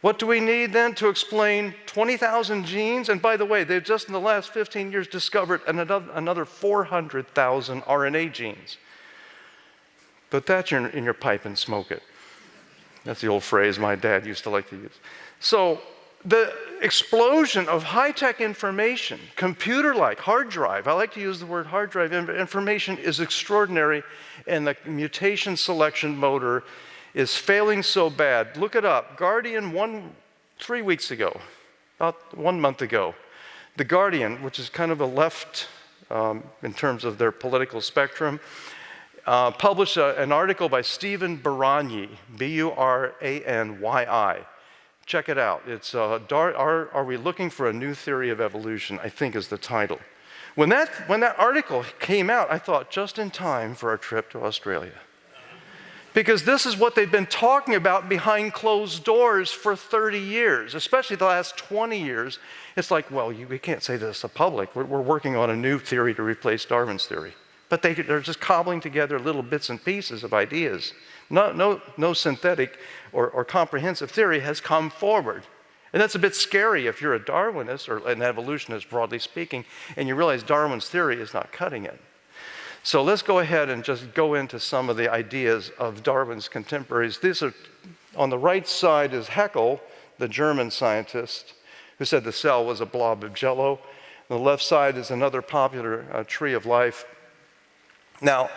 What do we need then to explain 20,000 genes? And by the way, they've just in the last 15 years discovered another 400,000 RNA genes. Put that in your pipe and smoke it. That's the old phrase my dad used to like to use. So the explosion of high-tech information, computer-like, hard drive, I like to use the word hard drive, information is extraordinary, and the mutation selection motor is failing so bad. Look it up. Guardian 3 weeks ago, about 1 month ago, The Guardian, which is kind of a left in terms of their political spectrum, published an article by Stephen Buranyi, B-U-R-A-N-Y-I. Check it out. It's Are We Looking for a New Theory of Evolution, I think is the title. When that article came out, I thought, just in time for our trip to Australia. Because this is what they've been talking about behind closed doors for 30 years, especially the last 20 years. It's like, well, we can't say this to the public. We're working on a new theory to replace Darwin's theory. But they're just cobbling together little bits and pieces of ideas. No synthetic or comprehensive theory has come forward. And that's a bit scary if you're a Darwinist or an evolutionist, broadly speaking, and you realize Darwin's theory is not cutting it. So let's go ahead and just go into some of the ideas of Darwin's contemporaries. These are, on the right side is Heckel, the German scientist, who said the cell was a blob of jello. On the left side is another popular tree of life. Now,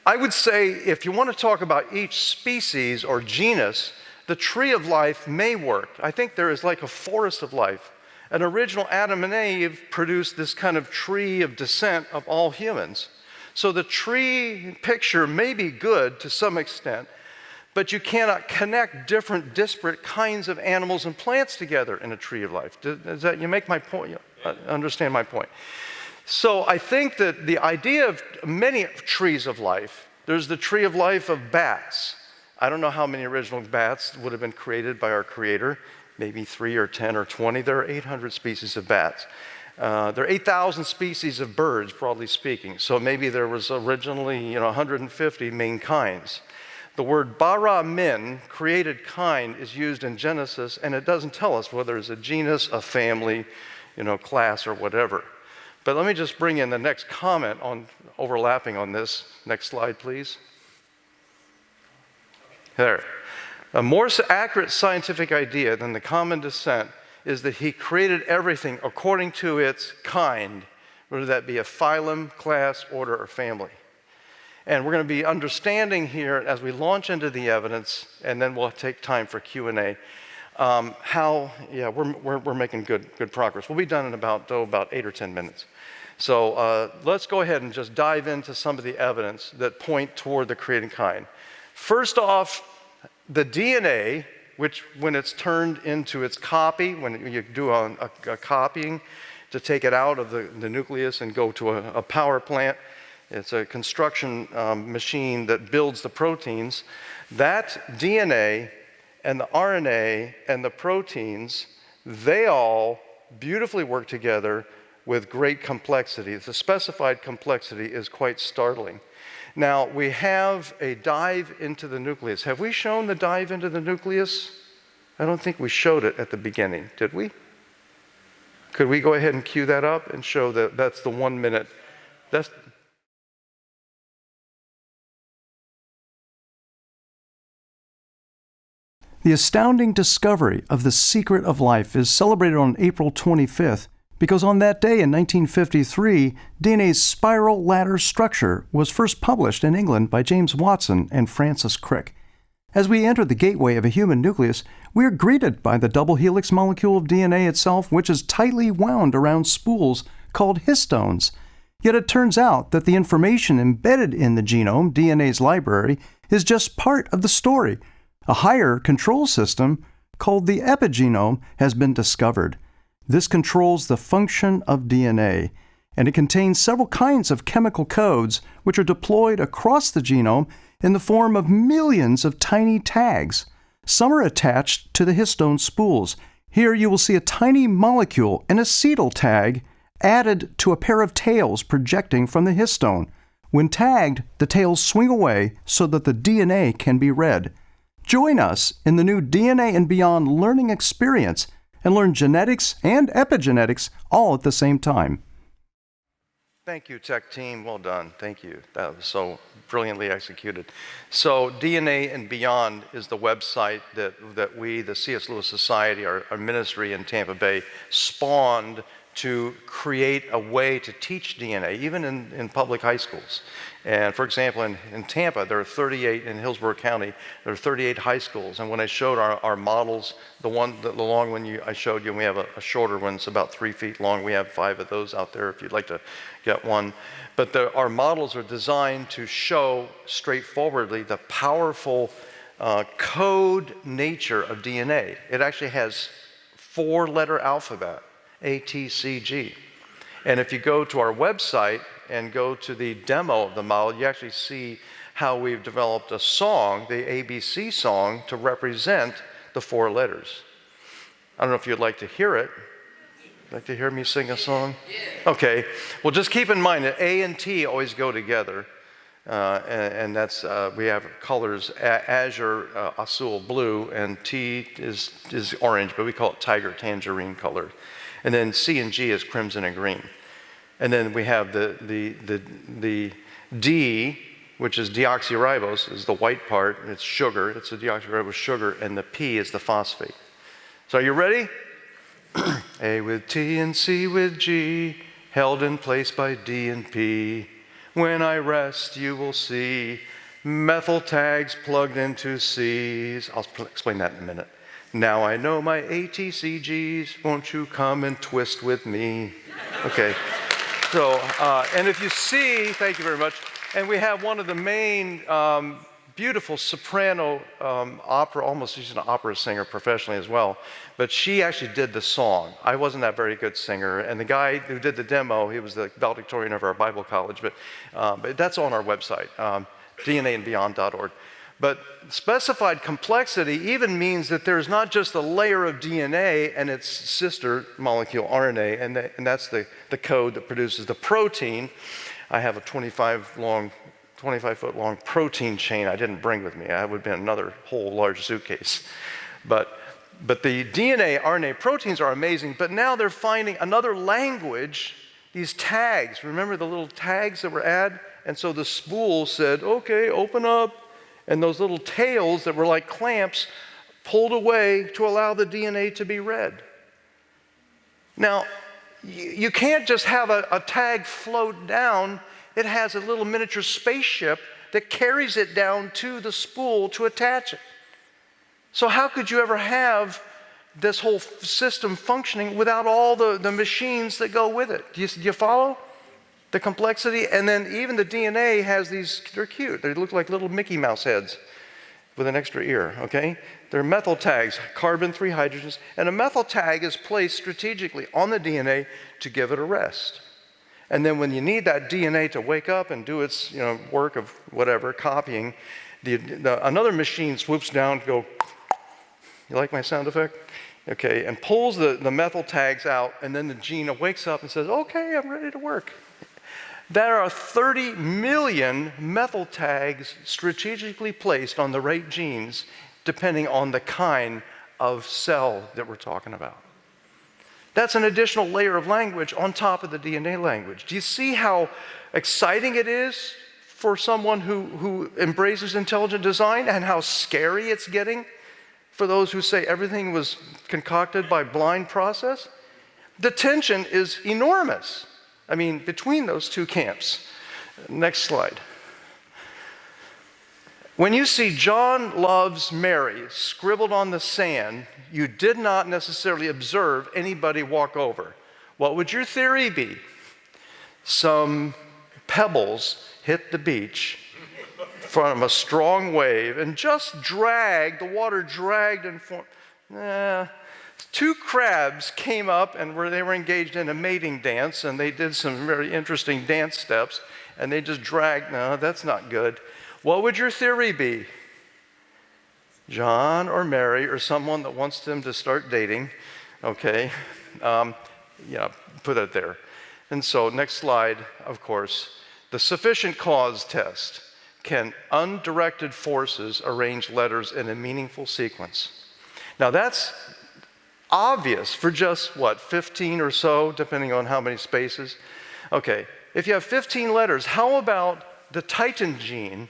I would say if you want to talk about each species or genus, the tree of life may work. I think there is like a forest of life. An original Adam and Eve produced this kind of tree of descent of all humans. So the tree picture may be good to some extent, but you cannot connect different disparate kinds of animals and plants together in a tree of life. Does that, you make my point? Understand my point? So I think that the idea of many trees of life, there's the tree of life of bats. I don't know how many original bats would have been created by our creator, maybe 3 or 10 or 20. There are 800 species of bats. There are 8,000 species of birds, broadly speaking. So maybe there was originally 150 main kinds. The word bara min, created kind, is used in Genesis, and it doesn't tell us whether it's a genus, a family, class, or whatever. But let me just bring in the next comment on overlapping on this. Next slide, please. There. A more accurate scientific idea than the common descent is that he created everything according to its kind, whether that be a phylum, class, order, or family. And we're going to be understanding here as we launch into the evidence, and then we'll take time for Q&A, we're making good progress. We'll be done in about 8 or 10 minutes. So let's go ahead and just dive into some of the evidence that point toward the created kind. First off, the DNA, which when it's turned into its copy, when you do a copying to take it out of the nucleus and go to a power plant, it's a construction machine that builds the proteins. That DNA and the RNA and the proteins, they all beautifully work together with great complexity. The specified complexity is quite startling. Now, we have a dive into the nucleus. Have we shown the dive into the nucleus? I don't think we showed it at the beginning, did we? Could we go ahead and cue that up and show that that's the 1 minute? The astounding discovery of the secret of life is celebrated on April 25th because on that day in 1953, DNA's spiral ladder structure was first published in England by James Watson and Francis Crick. As we enter the gateway of a human nucleus, we are greeted by the double helix molecule of DNA itself, which is tightly wound around spools called histones. Yet it turns out that the information embedded in the genome, DNA's library, is just part of the story. A higher control system, called the epigenome, has been discovered. This controls the function of DNA, and it contains several kinds of chemical codes which are deployed across the genome in the form of millions of tiny tags. Some are attached to the histone spools. Here you will see a tiny molecule, an acetyl tag, added to a pair of tails projecting from the histone. When tagged, the tails swing away so that the DNA can be read. Join us in the new DNA and Beyond learning experience and learn genetics and epigenetics all at the same time. Thank you, tech team. Well done. Thank you. That was so brilliantly executed. So DNA and Beyond is the website that we, the C.S. Lewis Society, our ministry in Tampa Bay, spawned to create a way to teach DNA, even in public high schools. And for example, in Tampa, there are 38, in Hillsborough County, there are 38 high schools. And when I showed our models, the long one I showed you, and we have a shorter one, it's about 3 feet long. We have 5 of those out there if you'd like to get one. But our models are designed to show straightforwardly the powerful code nature of DNA. It actually has 4-letter alphabet. A, T, C, G. And if you go to our website and go to the demo of the model, you actually see how we've developed a song, the ABC song, to represent the 4 letters. I don't know if you'd like to hear it. Like to hear me sing a song? Okay. Well, just keep in mind that A and T always go together. And that's, we have colors, azure, azul, blue, and T is orange, but we call it tiger tangerine color. And then C and G is crimson and green. And then we have the D, which is deoxyribose, is the white part, and it's sugar. It's a deoxyribose sugar, and the P is the phosphate. So are you ready? A with T and C with G, held in place by D and P. When I rest, you will see methyl tags plugged into C's. I'll explain that in a minute. Now I know my ATCGs, won't you come and twist with me? Okay, so, and if you see, thank you very much, and we have one of the main beautiful soprano opera, almost she's an opera singer professionally as well, but she actually did the song. I wasn't that very good singer, and the guy who did the demo, he was the valedictorian of our Bible college, but that's on our website, dnaandbeyond.org. But specified complexity even means that there's not just a layer of DNA and its sister molecule RNA, and that's the code that produces the protein. I have a 25-foot long protein chain I didn't bring with me. That would have been another whole large suitcase. But the DNA, RNA proteins are amazing, but now they're finding another language, these tags. Remember the little tags that were added? And so the spool said, okay, open up. And those little tails that were like clamps pulled away to allow the DNA to be read. Now, you can't just have a tag float down. It has a little miniature spaceship that carries it down to the spool to attach it. So how could you ever have this whole system functioning without all the machines that go with it? Do you follow the complexity? And then even the DNA has these, they're cute. They look like little Mickey Mouse heads with an extra ear, okay? They're methyl tags, carbon, 3 hydrogens, and a methyl tag is placed strategically on the DNA to give it a rest. And then when you need that DNA to wake up and do its work of whatever, copying, another machine swoops down to go, you like my sound effect? Okay, and pulls the methyl tags out, and then the gene wakes up and says, okay, I'm ready to work. There are 30 million methyl tags strategically placed on the right genes, depending on the kind of cell that we're talking about. That's an additional layer of language on top of the DNA language. Do you see how exciting it is for someone who embraces intelligent design, and how scary it's getting for those who say everything was concocted by blind process? The tension is enormous. I mean, between those two camps. Next slide. When you see John loves Mary scribbled on the sand, you did not necessarily observe anybody walk over. What would your theory be? Some pebbles hit the beach from a strong wave and just the water dragged and formed. 2 crabs came up and they were engaged in a mating dance, and they did some very interesting dance steps, and they just dragged. No, that's not good. What would your theory be? John or Mary or someone that wants them to start dating, okay? Put it there. And so next slide, of course, The sufficient cause test. Can undirected forces arrange letters in a meaningful sequence? Now that's obvious for just, 15 or so, depending on how many spaces. Okay, if you have 15 letters, how about the Titan gene,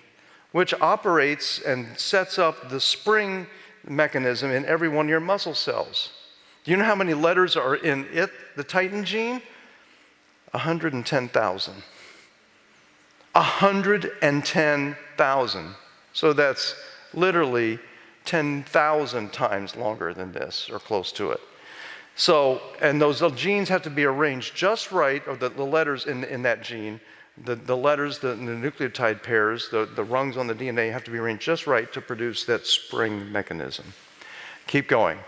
which operates and sets up the spring mechanism in every one of your muscle cells? Do you know how many letters are in it, the Titan gene? 110,000. 110,000. So that's literally 10,000 times longer than this, or close to it. So, and those genes have to be arranged just right, or the letters in that gene, the letters, the nucleotide pairs, the rungs on the DNA have to be arranged just right to produce that spring mechanism. Keep going.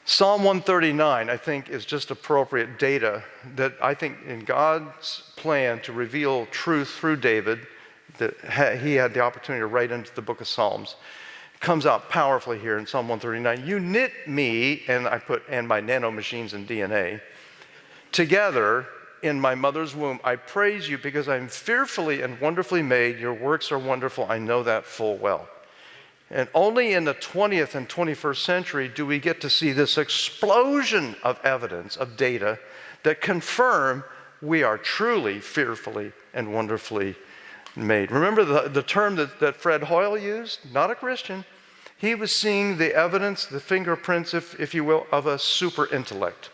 Psalm 139, I think, is just appropriate data that I think in God's plan to reveal truth through David, that he had the opportunity to write into the book of Psalms, comes out powerfully here in Psalm 139. You knit me, and I put, and my nano machines and DNA, together in my mother's womb. I praise you because I'm fearfully and wonderfully made. Your works are wonderful. I know that full well. And only in the 20th and 21st century do we get to see this explosion of evidence, of data, that confirm we are truly fearfully and wonderfully made. Remember the term that Fred Hoyle used? Not a Christian. He was seeing the evidence, the fingerprints, if you will, of a super intellect.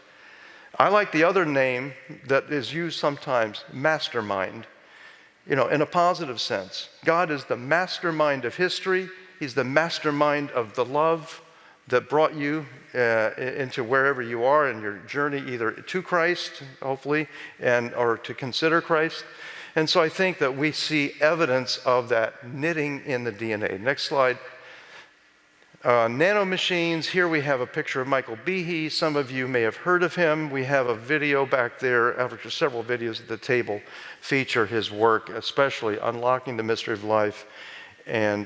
I like the other name that is used sometimes, mastermind, in a positive sense. God is the mastermind of history. He's the mastermind of the love that brought you into wherever you are in your journey, either to Christ, hopefully, or to consider Christ. And so I think that we see evidence of that knitting in the DNA. Next slide. Nano Machines. Here we have a picture of Michael Behe. Some of you may have heard of him. We have a video back there, after several videos at the table, feature his work, especially Unlocking the Mystery of Life, and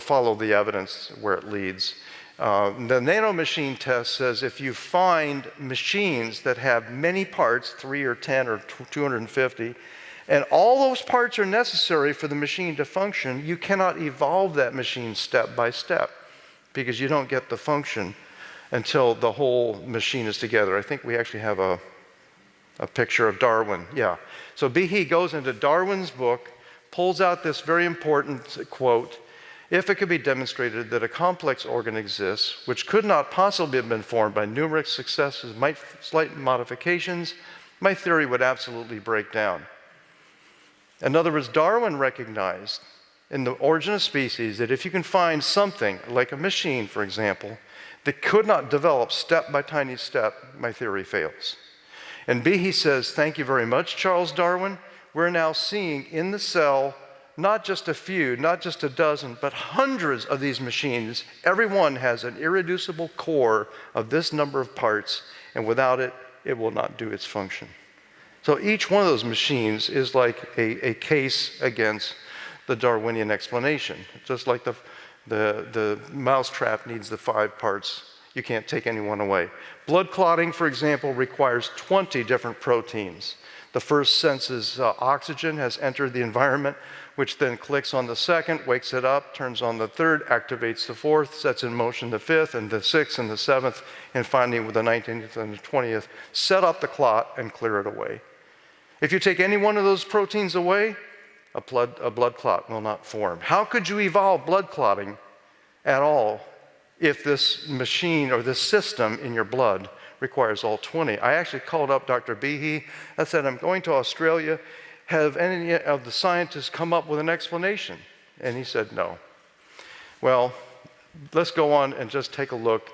follow the evidence where it leads. The nano machine test says if you find machines that have many parts, 3 or 10 or 250, and all those parts are necessary for the machine to function, you cannot evolve that machine step by step because you don't get the function until the whole machine is together. I think we actually have a picture of Darwin. Yeah. So Behe goes into Darwin's book, pulls out this very important quote: if it could be demonstrated that a complex organ exists which could not possibly have been formed by numerous successive slight modifications, my theory would absolutely break down. In other words, Darwin recognized in the Origin of Species that if you can find something, like a machine, for example, that could not develop step by tiny step, my theory fails. And Behe says, thank you very much, Charles Darwin. We're now seeing in the cell not just a few, not just a dozen, but hundreds of these machines. Every one has an irreducible core of this number of parts, and without it, it will not do its function. So each one of those machines is like a case against the Darwinian explanation. Just like the mousetrap needs the 5 parts, you can't take any one away. Blood clotting, for example, requires 20 different proteins. The first senses oxygen has entered the environment, which then clicks on the second, wakes it up, turns on the third, activates the fourth, sets in motion the fifth, and the sixth, and the seventh, and finally with the 19th and the 20th, set up the clot and clear it away. If you take any one of those proteins away, a blood clot will not form. How could you evolve blood clotting at all if this machine or this system in your blood requires all 20? I actually called up Dr. Behe. I said, I'm going to Australia. Have any of the scientists come up with an explanation? And he said, no. Well, let's go on and just take a look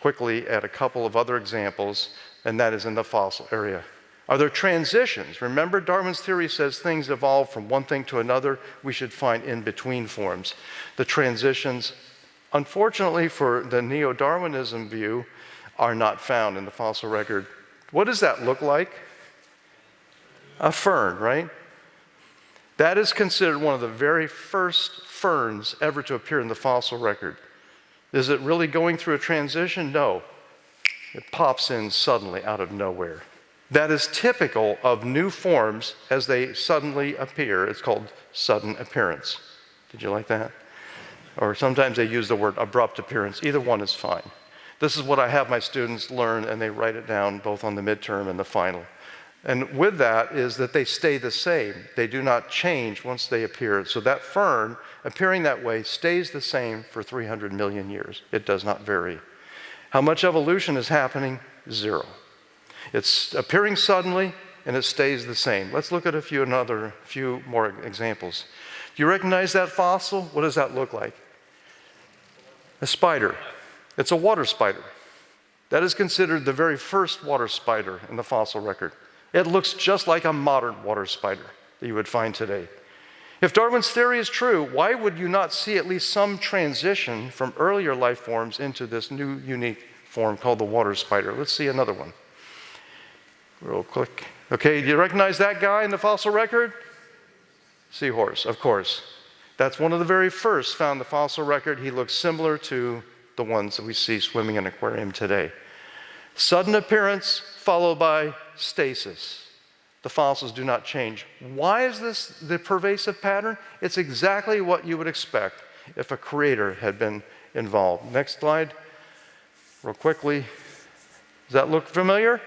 quickly at a couple of other examples, and that is in the fossil area. Are there transitions? Remember, Darwin's theory says things evolve from one thing to another. We should find in-between forms. The transitions, unfortunately for the neo-Darwinism view, are not found in the fossil record. What does that look like? A fern, right? That is considered one of the very first ferns ever to appear in the fossil record. Is it really going through a transition? No. It pops in suddenly out of nowhere. That is typical of new forms as they suddenly appear. It's called sudden appearance. Did you like that? Or sometimes they use the word abrupt appearance. Either one is fine. This is what I have my students learn, and they write it down both on the midterm and the final. And with that is that they stay the same. They do not change once they appear. So that fern, appearing that way, stays the same for 300 million years. It does not vary. How much evolution is happening? Zero. It's appearing suddenly, and it stays the same. Let's look at a few more examples. Do you recognize that fossil? What does that look like? A spider. It's a water spider. That is considered the very first water spider in the fossil record. It looks just like a modern water spider that you would find today. If Darwin's theory is true, why would you not see at least some transition from earlier life forms into this new unique form called the water spider? Let's see another one. Real quick. Okay, do you recognize that guy in the fossil record? Seahorse, of course. That's one of the very first found in the fossil record. He looks similar to the ones that we see swimming in an aquarium today. Sudden appearance followed by stasis. The fossils do not change. Why is this the pervasive pattern? It's exactly what you would expect if a creator had been involved. Next slide, real quickly. Does that look familiar?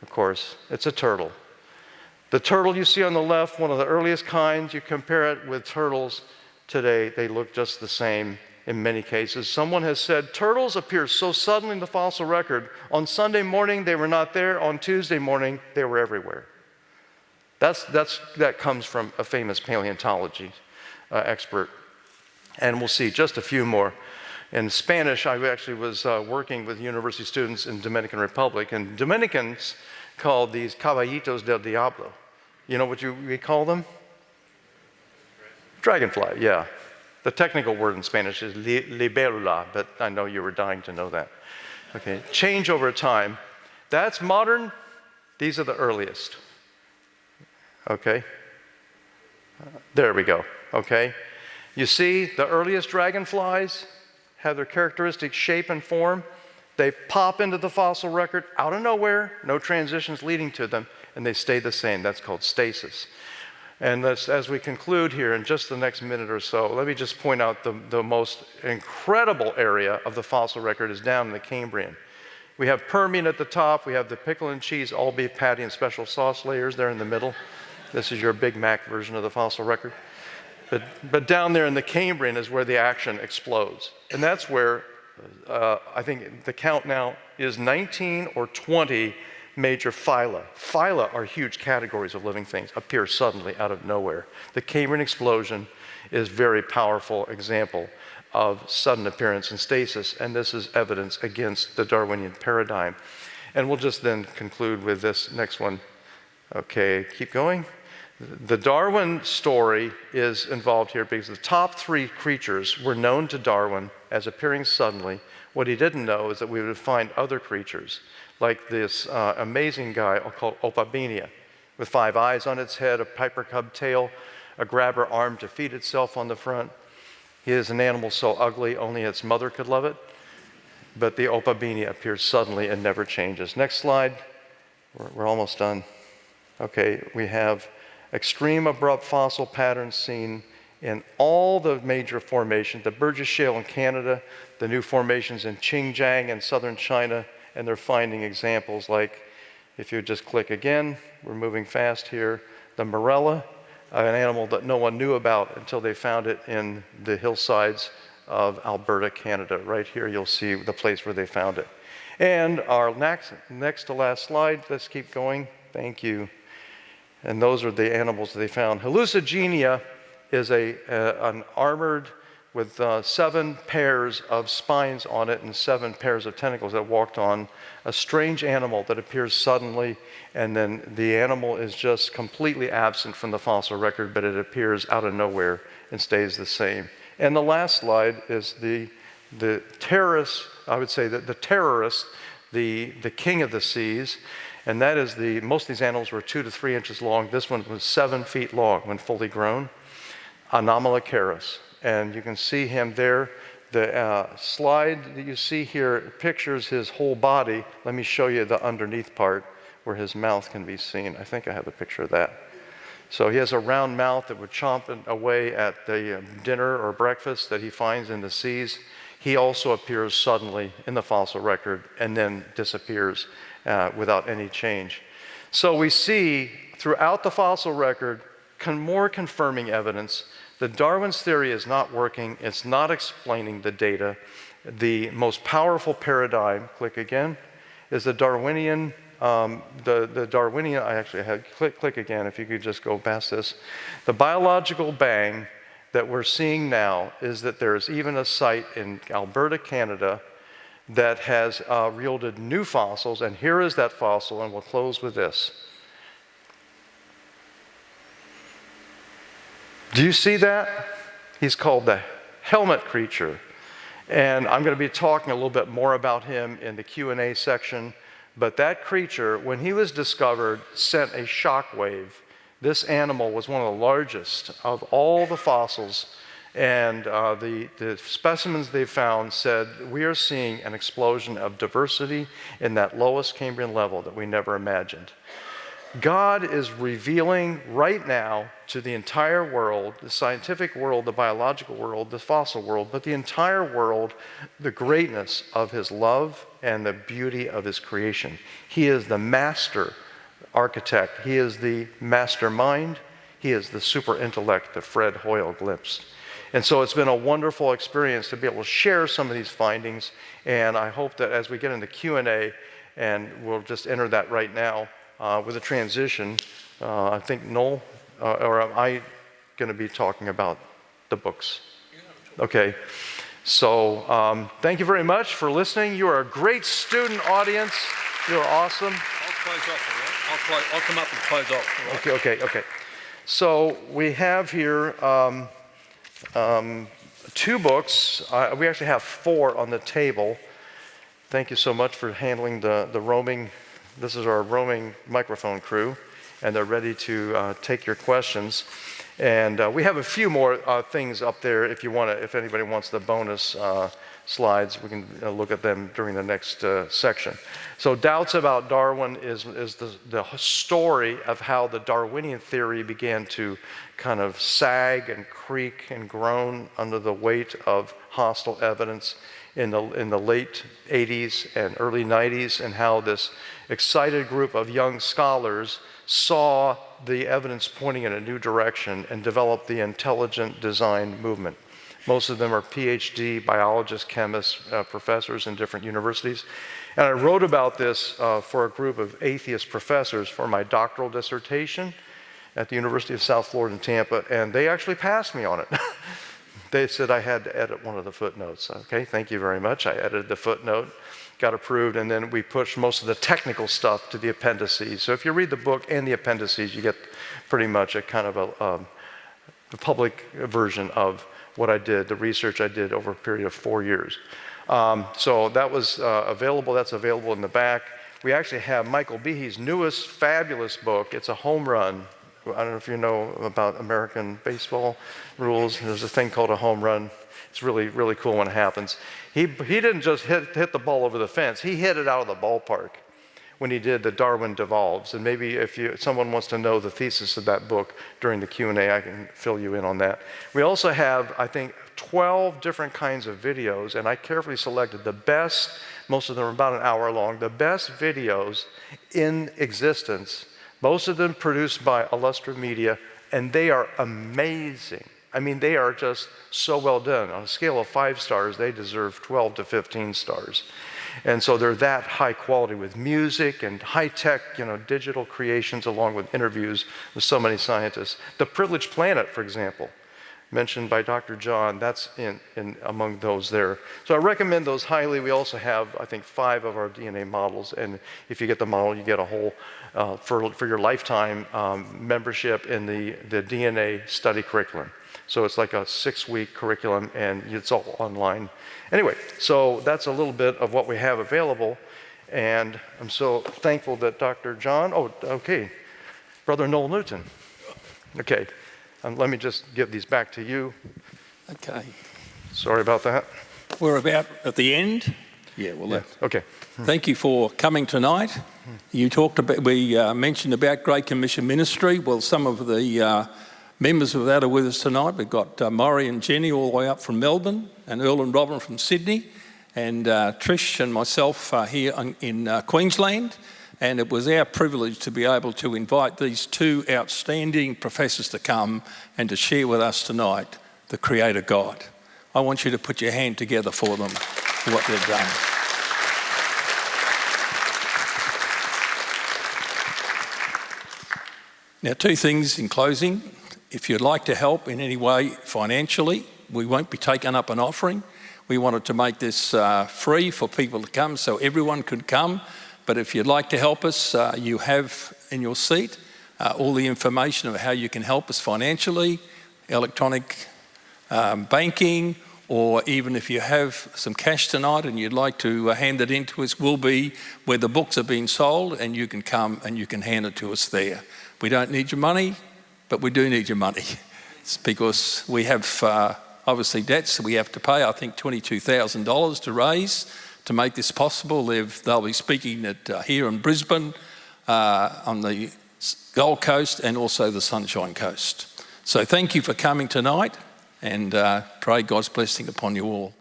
Of course, it's a turtle. The turtle you see on the left, one of the earliest kinds, you compare it with turtles today, they look just the same in many cases. Someone has said, turtles appear so suddenly in the fossil record. On Sunday morning, they were not there. On Tuesday morning, they were everywhere. That comes from a famous paleontology expert. And we'll see just a few more. In Spanish, I actually was working with university students in Dominican Republic, and Dominicans call these caballitos del diablo. You know what we call them? Dragonfly, yeah. The technical word in Spanish is libélula, but I know you were dying to know that. Okay, change over time. That's modern. These are the earliest. Okay. There we go, okay. You see the earliest dragonflies have their characteristic shape and form. They pop into the fossil record out of nowhere, no transitions leading to them, and they stay the same. That's called stasis. And as we conclude here in just the next minute or so, let me just point out the most incredible area of the fossil record is down in the Cambrian. We have Permian at the top, we have the pickle and cheese, all beef patty and special sauce layers there in the middle. This is your Big Mac version of the fossil record. But down there in the Cambrian is where the action explodes. And that's where I think the count now is 19 or 20 major phyla. Phyla are huge categories of living things, appear suddenly out of nowhere. The Cambrian explosion is a very powerful example of sudden appearance and stasis, and this is evidence against the Darwinian paradigm. And we'll just then conclude with this next one. Okay, keep going. The Darwin story is involved here because the top three creatures were known to Darwin as appearing suddenly. What he didn't know is that we would find other creatures, like this amazing guy called Opabenia, with 5 eyes on its head, a piper cub tail, a grabber arm to feed itself on the front. He is an animal so ugly only its mother could love it. But the Opabenia appears suddenly and never changes. Next slide. We're almost done. Okay, we have extreme abrupt fossil patterns seen in all the major formations, the Burgess Shale in Canada, the new formations in Xinjiang and southern China, and they're finding examples like, if you just click again, we're moving fast here, the Morella, an animal that no one knew about until they found it in the hillsides of Alberta, Canada. Right here you'll see the place where they found it. And our next to last slide, let's keep going, thank you. And those are the animals that they found. Hallucigenia is an armored with 7 pairs of spines on it and 7 pairs of tentacles that walked on a strange animal that appears suddenly, and then the animal is just completely absent from the fossil record, but it appears out of nowhere and stays the same. And the last slide is the terrorist, I would say that the terrorist, the king of the seas. And that is most of these animals were 2 to 3 inches long. This one was 7 feet long when fully grown. Anomalocaris. And you can see him there. The slide that you see here pictures his whole body. Let me show you the underneath part where his mouth can be seen. I think I have a picture of that. So he has a round mouth that would chomp away at the dinner or breakfast that he finds in the seas. He also appears suddenly in the fossil record and then disappears without any change. So we see throughout the fossil record more confirming evidence that Darwin's theory is not working. It's not explaining the data. The most powerful paradigm, click again, is the Darwinian. The Darwinian, I actually had, click again if you could just go past this. The biological bang that we're seeing now is that there's even a site in Alberta, Canada, that has yielded new fossils, and here is that fossil, and we'll close with this. Do you see that? He's called the helmet creature, and I'm going to be talking a little bit more about him in the Q&A section, but that creature, when he was discovered, sent a shock wave. This animal was one of the largest of all the fossils, and the specimens they found said, we are seeing an explosion of diversity in that lowest Cambrian level that we never imagined. God is revealing right now to the entire world, the scientific world, the biological world, the fossil world, but the entire world, the greatness of his love and the beauty of his creation. He is the master architect. He is the mastermind. He is the super intellect that Fred Hoyle glimpsed. And so it's been a wonderful experience to be able to share some of these findings, and I hope that as we get into Q&A, and we'll just enter that right now, with a transition, I think Noel, or am I going to be talking about the books? Okay, so thank you very much for listening. You are a great student audience. You are awesome. I'll close off, all right? I'll come up and close off. Right? Okay. So we have here two books. We actually have 4 on the table. Thank you so much for handling the roaming. This is our roaming microphone crew, and they're ready to take your questions. And we have a few more things up there if you want to. If anybody wants the bonus slides, we can look at them during the next section. So, Doubts About Darwin is the story of how the Darwinian theory began to kind of sag and creak and groan under the weight of hostile evidence in the late 80s and early 90s, and how this excited group of young scholars saw the evidence pointing in a new direction and developed the intelligent design movement. Most of them are PhD biologists, chemists, professors in different universities. And I wrote about this for a group of atheist professors for my doctoral dissertation at the University of South Florida in Tampa, and they actually passed me on it. They said I had to edit one of the footnotes. Okay, thank you very much. I edited the footnote, got approved, and then we pushed most of the technical stuff to the appendices. So if you read the book and the appendices, you get pretty much a kind of a public version of what I did, the research I did over a period of 4 years. So that was available. That's available in the back. We actually have Michael Behe's newest fabulous book. It's a home run. I don't know if you know about American baseball rules. There's a thing called a home run. It's really, really cool when it happens. He didn't just hit the ball over the fence. He hit it out of the ballpark when he did the Darwin Devolves. And maybe if someone wants to know the thesis of that book during the Q&A, I can fill you in on that. We also have, I think, 12 different kinds of videos, and I carefully selected the best, most of them are about an hour long, the best videos in existence. Most of them produced by Illustra Media, and they are amazing. I mean, they are just so well done. On a scale of 5 stars, they deserve 12 to 15 stars. And so they're that high quality with music and high-tech, digital creations, along with interviews with so many scientists. The Privileged Planet, for example, mentioned by Dr. John, that's in among those there. So I recommend those highly. We also have, I think, 5 of our DNA models, and if you get the model, you get a whole, for your lifetime membership in the DNA study curriculum. So it's like a 6-week curriculum, and it's all online. Anyway, so that's a little bit of what we have available, and I'm so thankful that Dr. John, Brother Noel Newton. Okay, let me just give these back to you. Okay. Sorry about that. We're about at the end. Yeah, well, Yeah. Okay. Thank you for coming tonight. You talked about, we mentioned about Great Commission ministry. Well, some of the members of that are with us tonight. We've got Maury and Jenny all the way up from Melbourne, and Earl and Robin from Sydney, and Trish and myself are here in Queensland. And it was our privilege to be able to invite these two outstanding professors to come and to share with us tonight the Creator God. I want you to put your hand together for them, for what they've done. Now, two things in closing. If you'd like to help in any way financially, we won't be taking up an offering. We wanted to make this free for people to come so everyone could come. But if you'd like to help us, you have in your seat all the information of how you can help us financially, electronic banking, or even if you have some cash tonight and you'd like to hand it in to us, we'll be where the books are being sold, and you can come and you can hand it to us there. We don't need your money, but we do need your money. It's because we have obviously debts that we have to pay. I think $22,000 to raise to make this possible. They'll be speaking at here in Brisbane, on the Gold Coast, and also the Sunshine Coast. So thank you for coming tonight, and pray God's blessing upon you all.